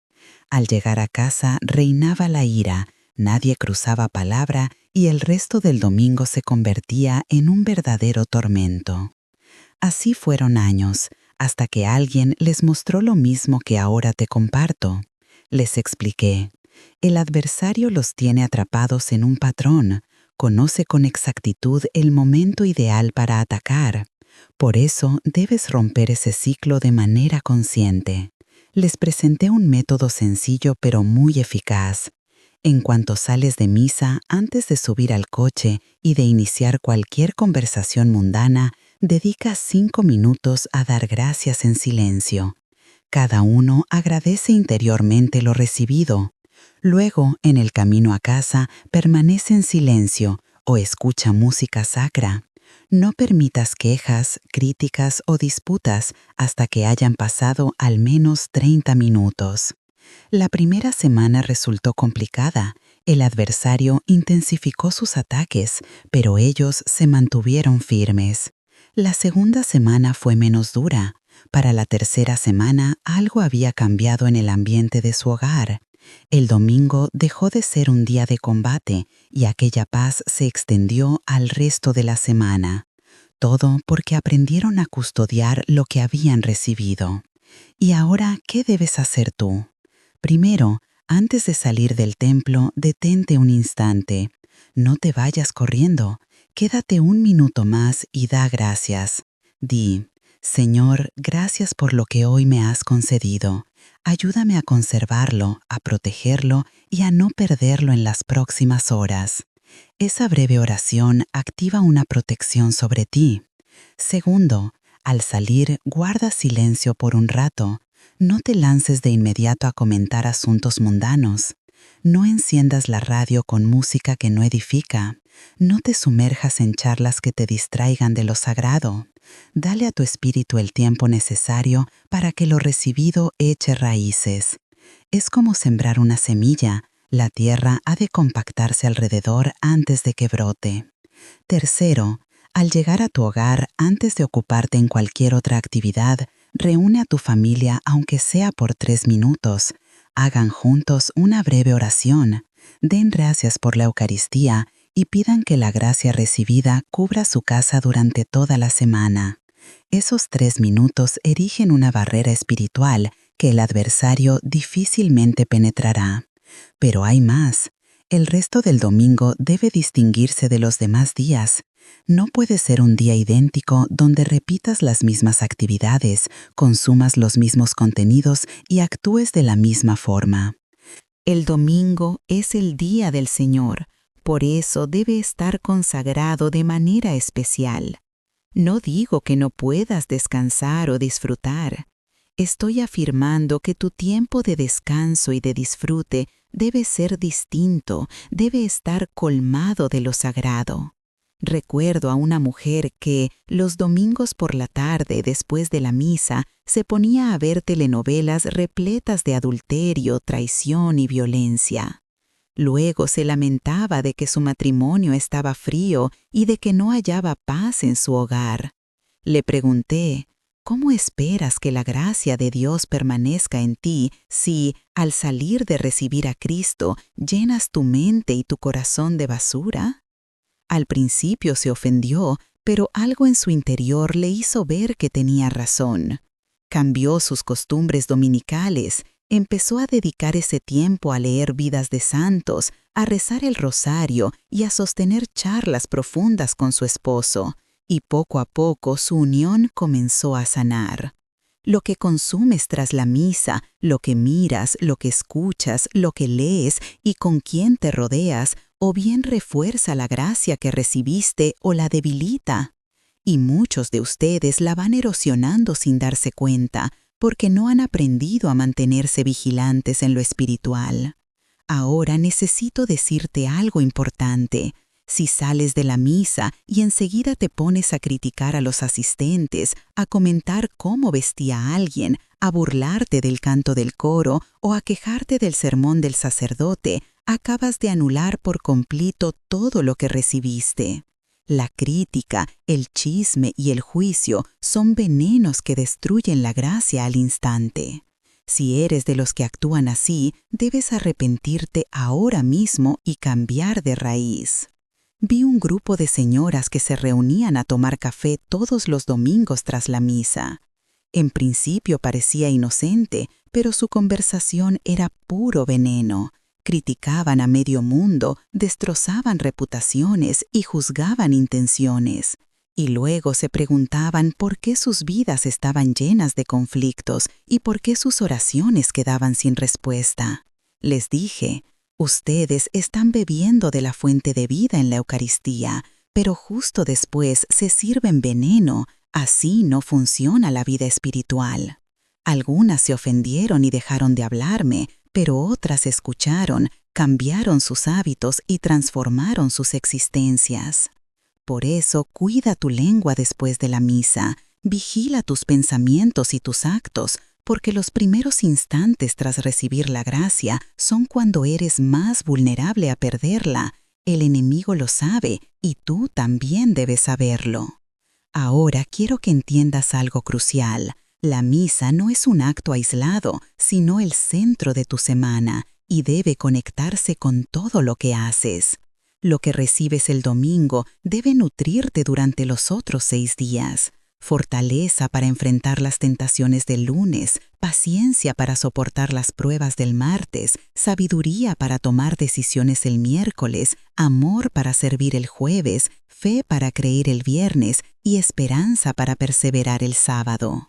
[SPEAKER 1] Al llegar a casa reinaba la ira, nadie cruzaba palabra y el resto del domingo se convertía en un verdadero tormento. Así fueron años, hasta que alguien les mostró lo mismo que ahora te comparto. Les expliqué. El adversario los tiene atrapados en un patrón, conoce con exactitud el momento ideal para atacar. Por eso debes romper ese ciclo de manera consciente. Les presenté un método sencillo pero muy eficaz. En cuanto sales de misa, antes de subir al coche y de iniciar cualquier conversación mundana, dedica 5 minutos a dar gracias en silencio. Cada uno agradece interiormente lo recibido. Luego, en el camino a casa, permanece en silencio o escucha música sacra. No permitas quejas, críticas o disputas hasta que hayan pasado al menos 30 minutos. La primera semana resultó complicada. El adversario intensificó sus ataques, pero ellos se mantuvieron firmes. La segunda semana fue menos dura. Para la tercera semana, algo había cambiado en el ambiente de su hogar. El domingo dejó de ser un día de combate y aquella paz se extendió al resto de la semana. Todo porque aprendieron a custodiar lo que habían recibido. ¿Y ahora qué debes hacer tú? Primero, antes de salir del templo, detente un instante. No te vayas corriendo. Quédate un minuto más y da gracias. Di, Señor, gracias por lo que hoy me has concedido. Ayúdame a conservarlo, a protegerlo y a no perderlo en las próximas horas. Esa breve oración activa una protección sobre ti. Segundo, al salir, guarda silencio por un rato. No te lances de inmediato a comentar asuntos mundanos. No enciendas la radio con música que no edifica. No te sumerjas en charlas que te distraigan de lo sagrado. Dale a tu espíritu el tiempo necesario para que lo recibido eche raíces. Es como sembrar una semilla. La tierra ha de compactarse alrededor antes de que brote. Tercero, al llegar a tu hogar, antes de ocuparte en cualquier otra actividad, reúne a tu familia aunque sea por 3 minutos. Hagan juntos una breve oración. Den gracias por la Eucaristía y pidan que la gracia recibida cubra su casa durante toda la semana. Esos 3 minutos erigen una barrera espiritual que el adversario difícilmente penetrará. Pero hay más. El resto del domingo debe distinguirse de los demás días. No puede ser un día idéntico donde repitas las mismas actividades, consumas los mismos contenidos y actúes de la misma forma. El domingo es el día del Señor, por eso debe estar consagrado de manera especial. No digo que no puedas descansar o disfrutar. Estoy afirmando que tu tiempo de descanso y de disfrute debe ser distinto, debe estar colmado de lo sagrado. Recuerdo a una mujer que, los domingos por la tarde después de la misa, se ponía a ver telenovelas repletas de adulterio, traición y violencia. Luego se lamentaba de que su matrimonio estaba frío y de que no hallaba paz en su hogar. Le pregunté, ¿cómo esperas que la gracia de Dios permanezca en ti si, al salir de recibir a Cristo, llenas tu mente y tu corazón de basura? Al principio se ofendió, pero algo en su interior le hizo ver que tenía razón. Cambió sus costumbres dominicales, empezó a dedicar ese tiempo a leer vidas de santos, a rezar el rosario y a sostener charlas profundas con su esposo, y poco a poco su unión comenzó a sanar. Lo que consumes tras la misa, lo que miras, lo que escuchas, lo que lees y con quién te rodeas, o bien refuerza la gracia que recibiste o la debilita. Y muchos de ustedes la van erosionando sin darse cuenta, porque no han aprendido a mantenerse vigilantes en lo espiritual. Ahora necesito decirte algo importante. Si sales de la misa y enseguida te pones a criticar a los asistentes, a comentar cómo vestía a alguien, a burlarte del canto del coro o a quejarte del sermón del sacerdote, acabas de anular por completo todo lo que recibiste. La crítica, el chisme y el juicio son venenos que destruyen la gracia al instante. Si eres de los que actúan así, debes arrepentirte ahora mismo y cambiar de raíz. Vi un grupo de señoras que se reunían a tomar café todos los domingos tras la misa. En principio parecía inocente, pero su conversación era puro veneno. Criticaban a medio mundo, destrozaban reputaciones y juzgaban intenciones. Y luego se preguntaban por qué sus vidas estaban llenas de conflictos y por qué sus oraciones quedaban sin respuesta. Les dije, ustedes están bebiendo de la fuente de vida en la Eucaristía, pero justo después se sirven veneno. Así no funciona la vida espiritual. Algunas se ofendieron y dejaron de hablarme, pero otras escucharon, cambiaron sus hábitos y transformaron sus existencias. Por eso, cuida tu lengua después de la misa, vigila tus pensamientos y tus actos, porque los primeros instantes tras recibir la gracia son cuando eres más vulnerable a perderla. El enemigo lo sabe y tú también debes saberlo. Ahora quiero que entiendas algo crucial. La misa no es un acto aislado, sino el centro de tu semana y debe conectarse con todo lo que haces. Lo que recibes el domingo debe nutrirte durante los otros 6 días. Fortaleza para enfrentar las tentaciones del lunes, paciencia para soportar las pruebas del martes, sabiduría para tomar decisiones el miércoles, amor para servir el jueves, fe para creer el viernes y esperanza para perseverar el sábado.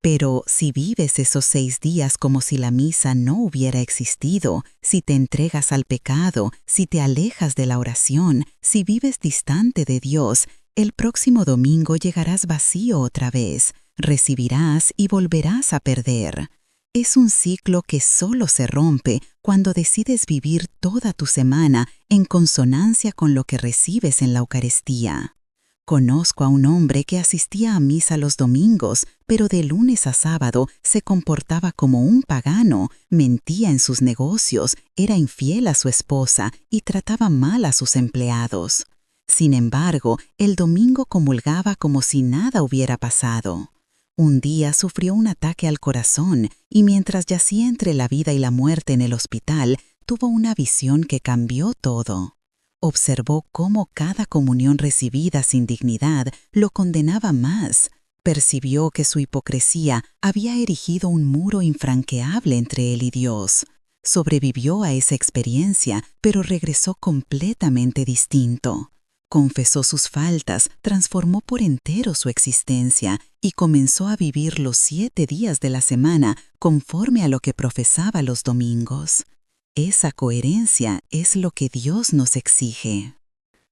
[SPEAKER 1] Pero si vives esos 6 días como si la misa no hubiera existido, si te entregas al pecado, si te alejas de la oración, si vives distante de Dios, el próximo domingo llegarás vacío otra vez, recibirás y volverás a perder. Es un ciclo que solo se rompe cuando decides vivir toda tu semana en consonancia con lo que recibes en la Eucaristía. Conozco a un hombre que asistía a misa los domingos, pero de lunes a sábado se comportaba como un pagano, mentía en sus negocios, era infiel a su esposa y trataba mal a sus empleados. Sin embargo, el domingo comulgaba como si nada hubiera pasado. Un día sufrió un ataque al corazón y mientras yacía entre la vida y la muerte en el hospital, tuvo una visión que cambió todo. Observó cómo cada comunión recibida sin dignidad lo condenaba más. Percibió que su hipocresía había erigido un muro infranqueable entre él y Dios. Sobrevivió a esa experiencia, pero regresó completamente distinto. Confesó sus faltas, transformó por entero su existencia y comenzó a vivir los 7 días de la semana conforme a lo que profesaba los domingos. Esa coherencia es lo que Dios nos exige.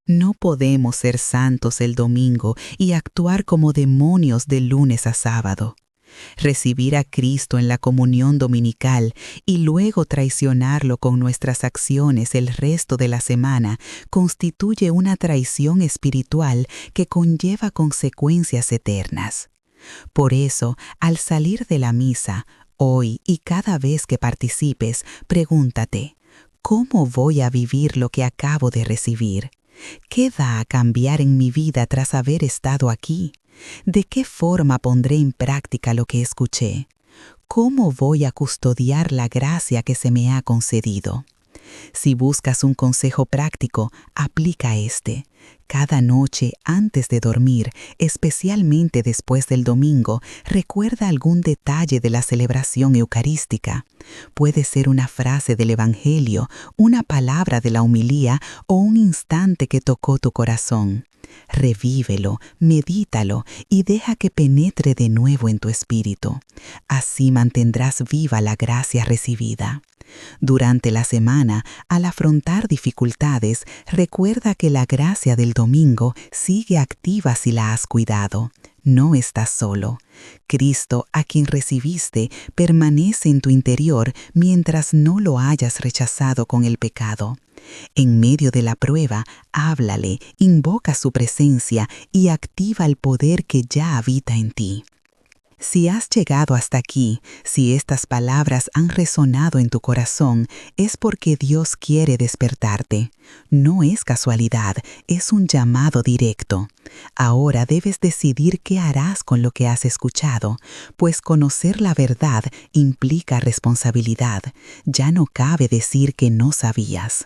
[SPEAKER 1] No podemos ser santos el domingo y actuar como demonios de lunes a sábado. Recibir a Cristo en la comunión dominical y luego traicionarlo con nuestras acciones el resto de la semana constituye una traición espiritual que conlleva consecuencias eternas. Por eso, al salir de la misa, hoy y cada vez que participes, pregúntate, ¿cómo voy a vivir lo que acabo de recibir? ¿Qué va a cambiar en mi vida tras haber estado aquí? ¿De qué forma pondré en práctica lo que escuché? ¿Cómo voy a custodiar la gracia que se me ha concedido? Si buscas un consejo práctico, aplica este. Cada noche antes de dormir, especialmente después del domingo, recuerda algún detalle de la celebración eucarística. Puede ser una frase del Evangelio, una palabra de la homilía o un instante que tocó tu corazón. Revívelo, medítalo y deja que penetre de nuevo en tu espíritu. Así mantendrás viva la gracia recibida. Durante la semana, al afrontar dificultades, recuerda que la gracia del domingo sigue activa si la has cuidado. No estás solo. Cristo, a quien recibiste, permanece en tu interior mientras no lo hayas rechazado con el pecado. En medio de la prueba, háblale, invoca su presencia y activa el poder que ya habita en ti. Si has llegado hasta aquí, si estas palabras han resonado en tu corazón, es porque Dios quiere despertarte. No es casualidad, es un llamado directo. Ahora debes decidir qué harás con lo que has escuchado, pues conocer la verdad implica responsabilidad. Ya no cabe decir que no sabías.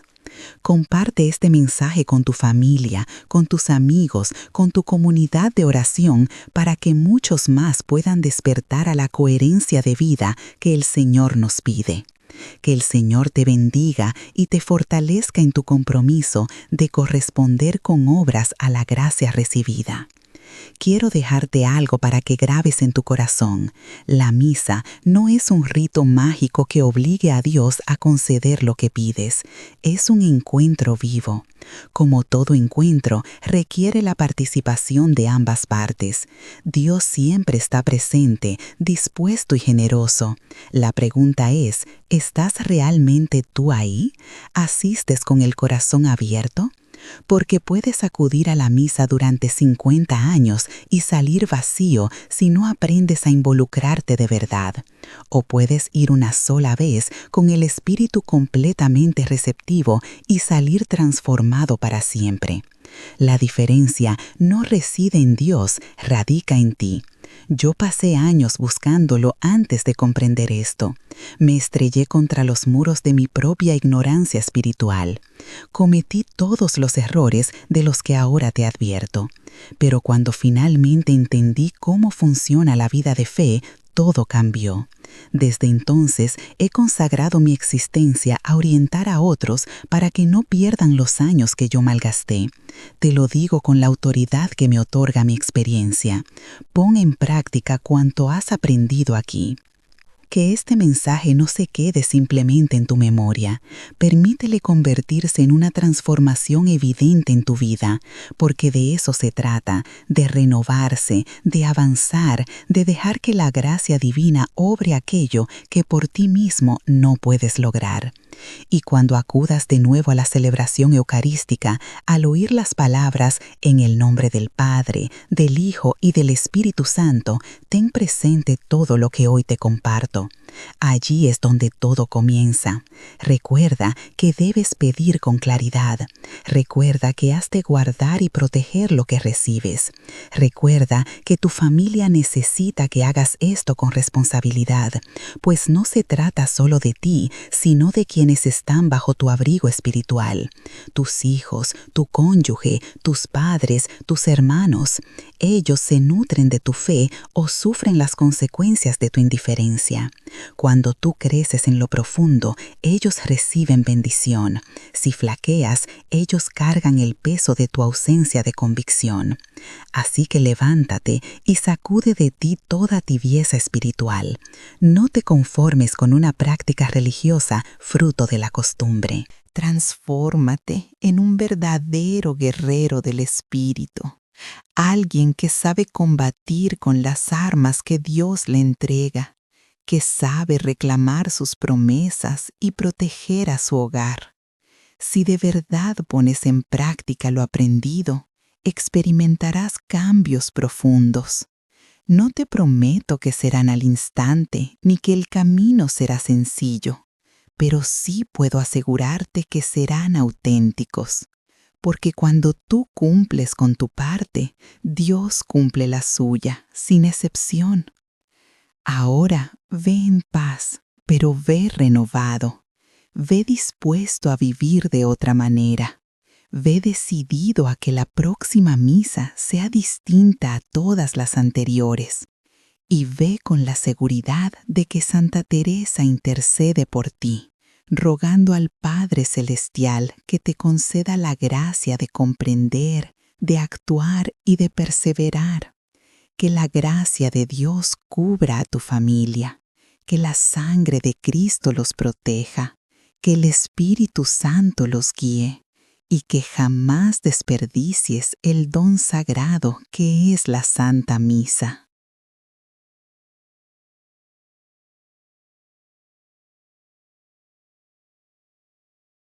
[SPEAKER 1] Comparte este mensaje con tu familia, con tus amigos, con tu comunidad de oración para que muchos más puedan despertar a la coherencia de vida que el Señor nos pide. Que el Señor te bendiga y te fortalezca en tu compromiso de corresponder con obras a la gracia recibida. Quiero dejarte algo para que grabes en tu corazón. La misa no es un rito mágico que obligue a Dios a conceder lo que pides. Es un encuentro vivo. Como todo encuentro, requiere la participación de ambas partes. Dios siempre está presente, dispuesto y generoso. La pregunta es, ¿estás realmente tú ahí? ¿Asistes con el corazón abierto? Porque puedes acudir a la misa durante 50 años y salir vacío si no aprendes a involucrarte de verdad. O puedes ir una sola vez con el espíritu completamente receptivo y salir transformado para siempre. La diferencia no reside en Dios, radica en ti. Yo pasé años buscándolo antes de comprender esto. Me estrellé contra los muros de mi propia ignorancia espiritual. Cometí todos los errores de los que ahora te advierto. Pero cuando finalmente entendí cómo funciona la vida de fe, todo cambió. Desde entonces he consagrado mi existencia a orientar a otros para que no pierdan los años que yo malgasté. Te lo digo con la autoridad que me otorga mi experiencia. Pon en práctica cuanto has aprendido aquí. Que este mensaje no se quede simplemente en tu memoria. Permítele convertirse en una transformación evidente en tu vida, porque de eso se trata, de renovarse, de avanzar, de dejar que la gracia divina obre aquello que por ti mismo no puedes lograr. Y cuando acudas de nuevo a la celebración eucarística, al oír las palabras en el nombre del Padre, del Hijo y del Espíritu Santo, ten presente todo lo que hoy te comparto. Allí es donde todo comienza. Recuerda que debes pedir con claridad. Recuerda que has de guardar y proteger lo que recibes. Recuerda que tu familia necesita que hagas esto con responsabilidad, pues no se trata solo de ti, sino de quienes están bajo tu abrigo espiritual. Tus hijos, tu cónyuge, tus padres, tus hermanos. Ellos se nutren de tu fe o sufren las consecuencias de tu indiferencia. Cuando tú creces en lo profundo, ellos reciben bendición. Si flaqueas, ellos cargan el peso de tu ausencia de convicción. Así que levántate y sacude de ti toda tibieza espiritual. No te conformes con una práctica religiosa fruto de la costumbre. Transfórmate en un verdadero guerrero del espíritu. alguien que sabe combatir con las armas que Dios le entrega, que sabe reclamar sus promesas y proteger a su hogar. Si de verdad pones en práctica lo aprendido, experimentarás cambios profundos. No te prometo que serán al instante ni que el camino será sencillo, pero sí puedo asegurarte que serán auténticos, porque cuando tú cumples con tu parte, Dios cumple la suya, sin excepción. Ahora ve en paz, pero ve renovado. Ve dispuesto a vivir de otra manera. Ve decidido a que la próxima misa sea distinta a todas las anteriores. Y ve con la seguridad de que Santa Teresa intercede por ti, rogando al Padre Celestial que te conceda la gracia de comprender, de actuar y de perseverar. Que la gracia de Dios cubra a tu familia, que la sangre de Cristo los proteja, que el Espíritu Santo los guíe y que jamás desperdicies el don sagrado que es la Santa Misa.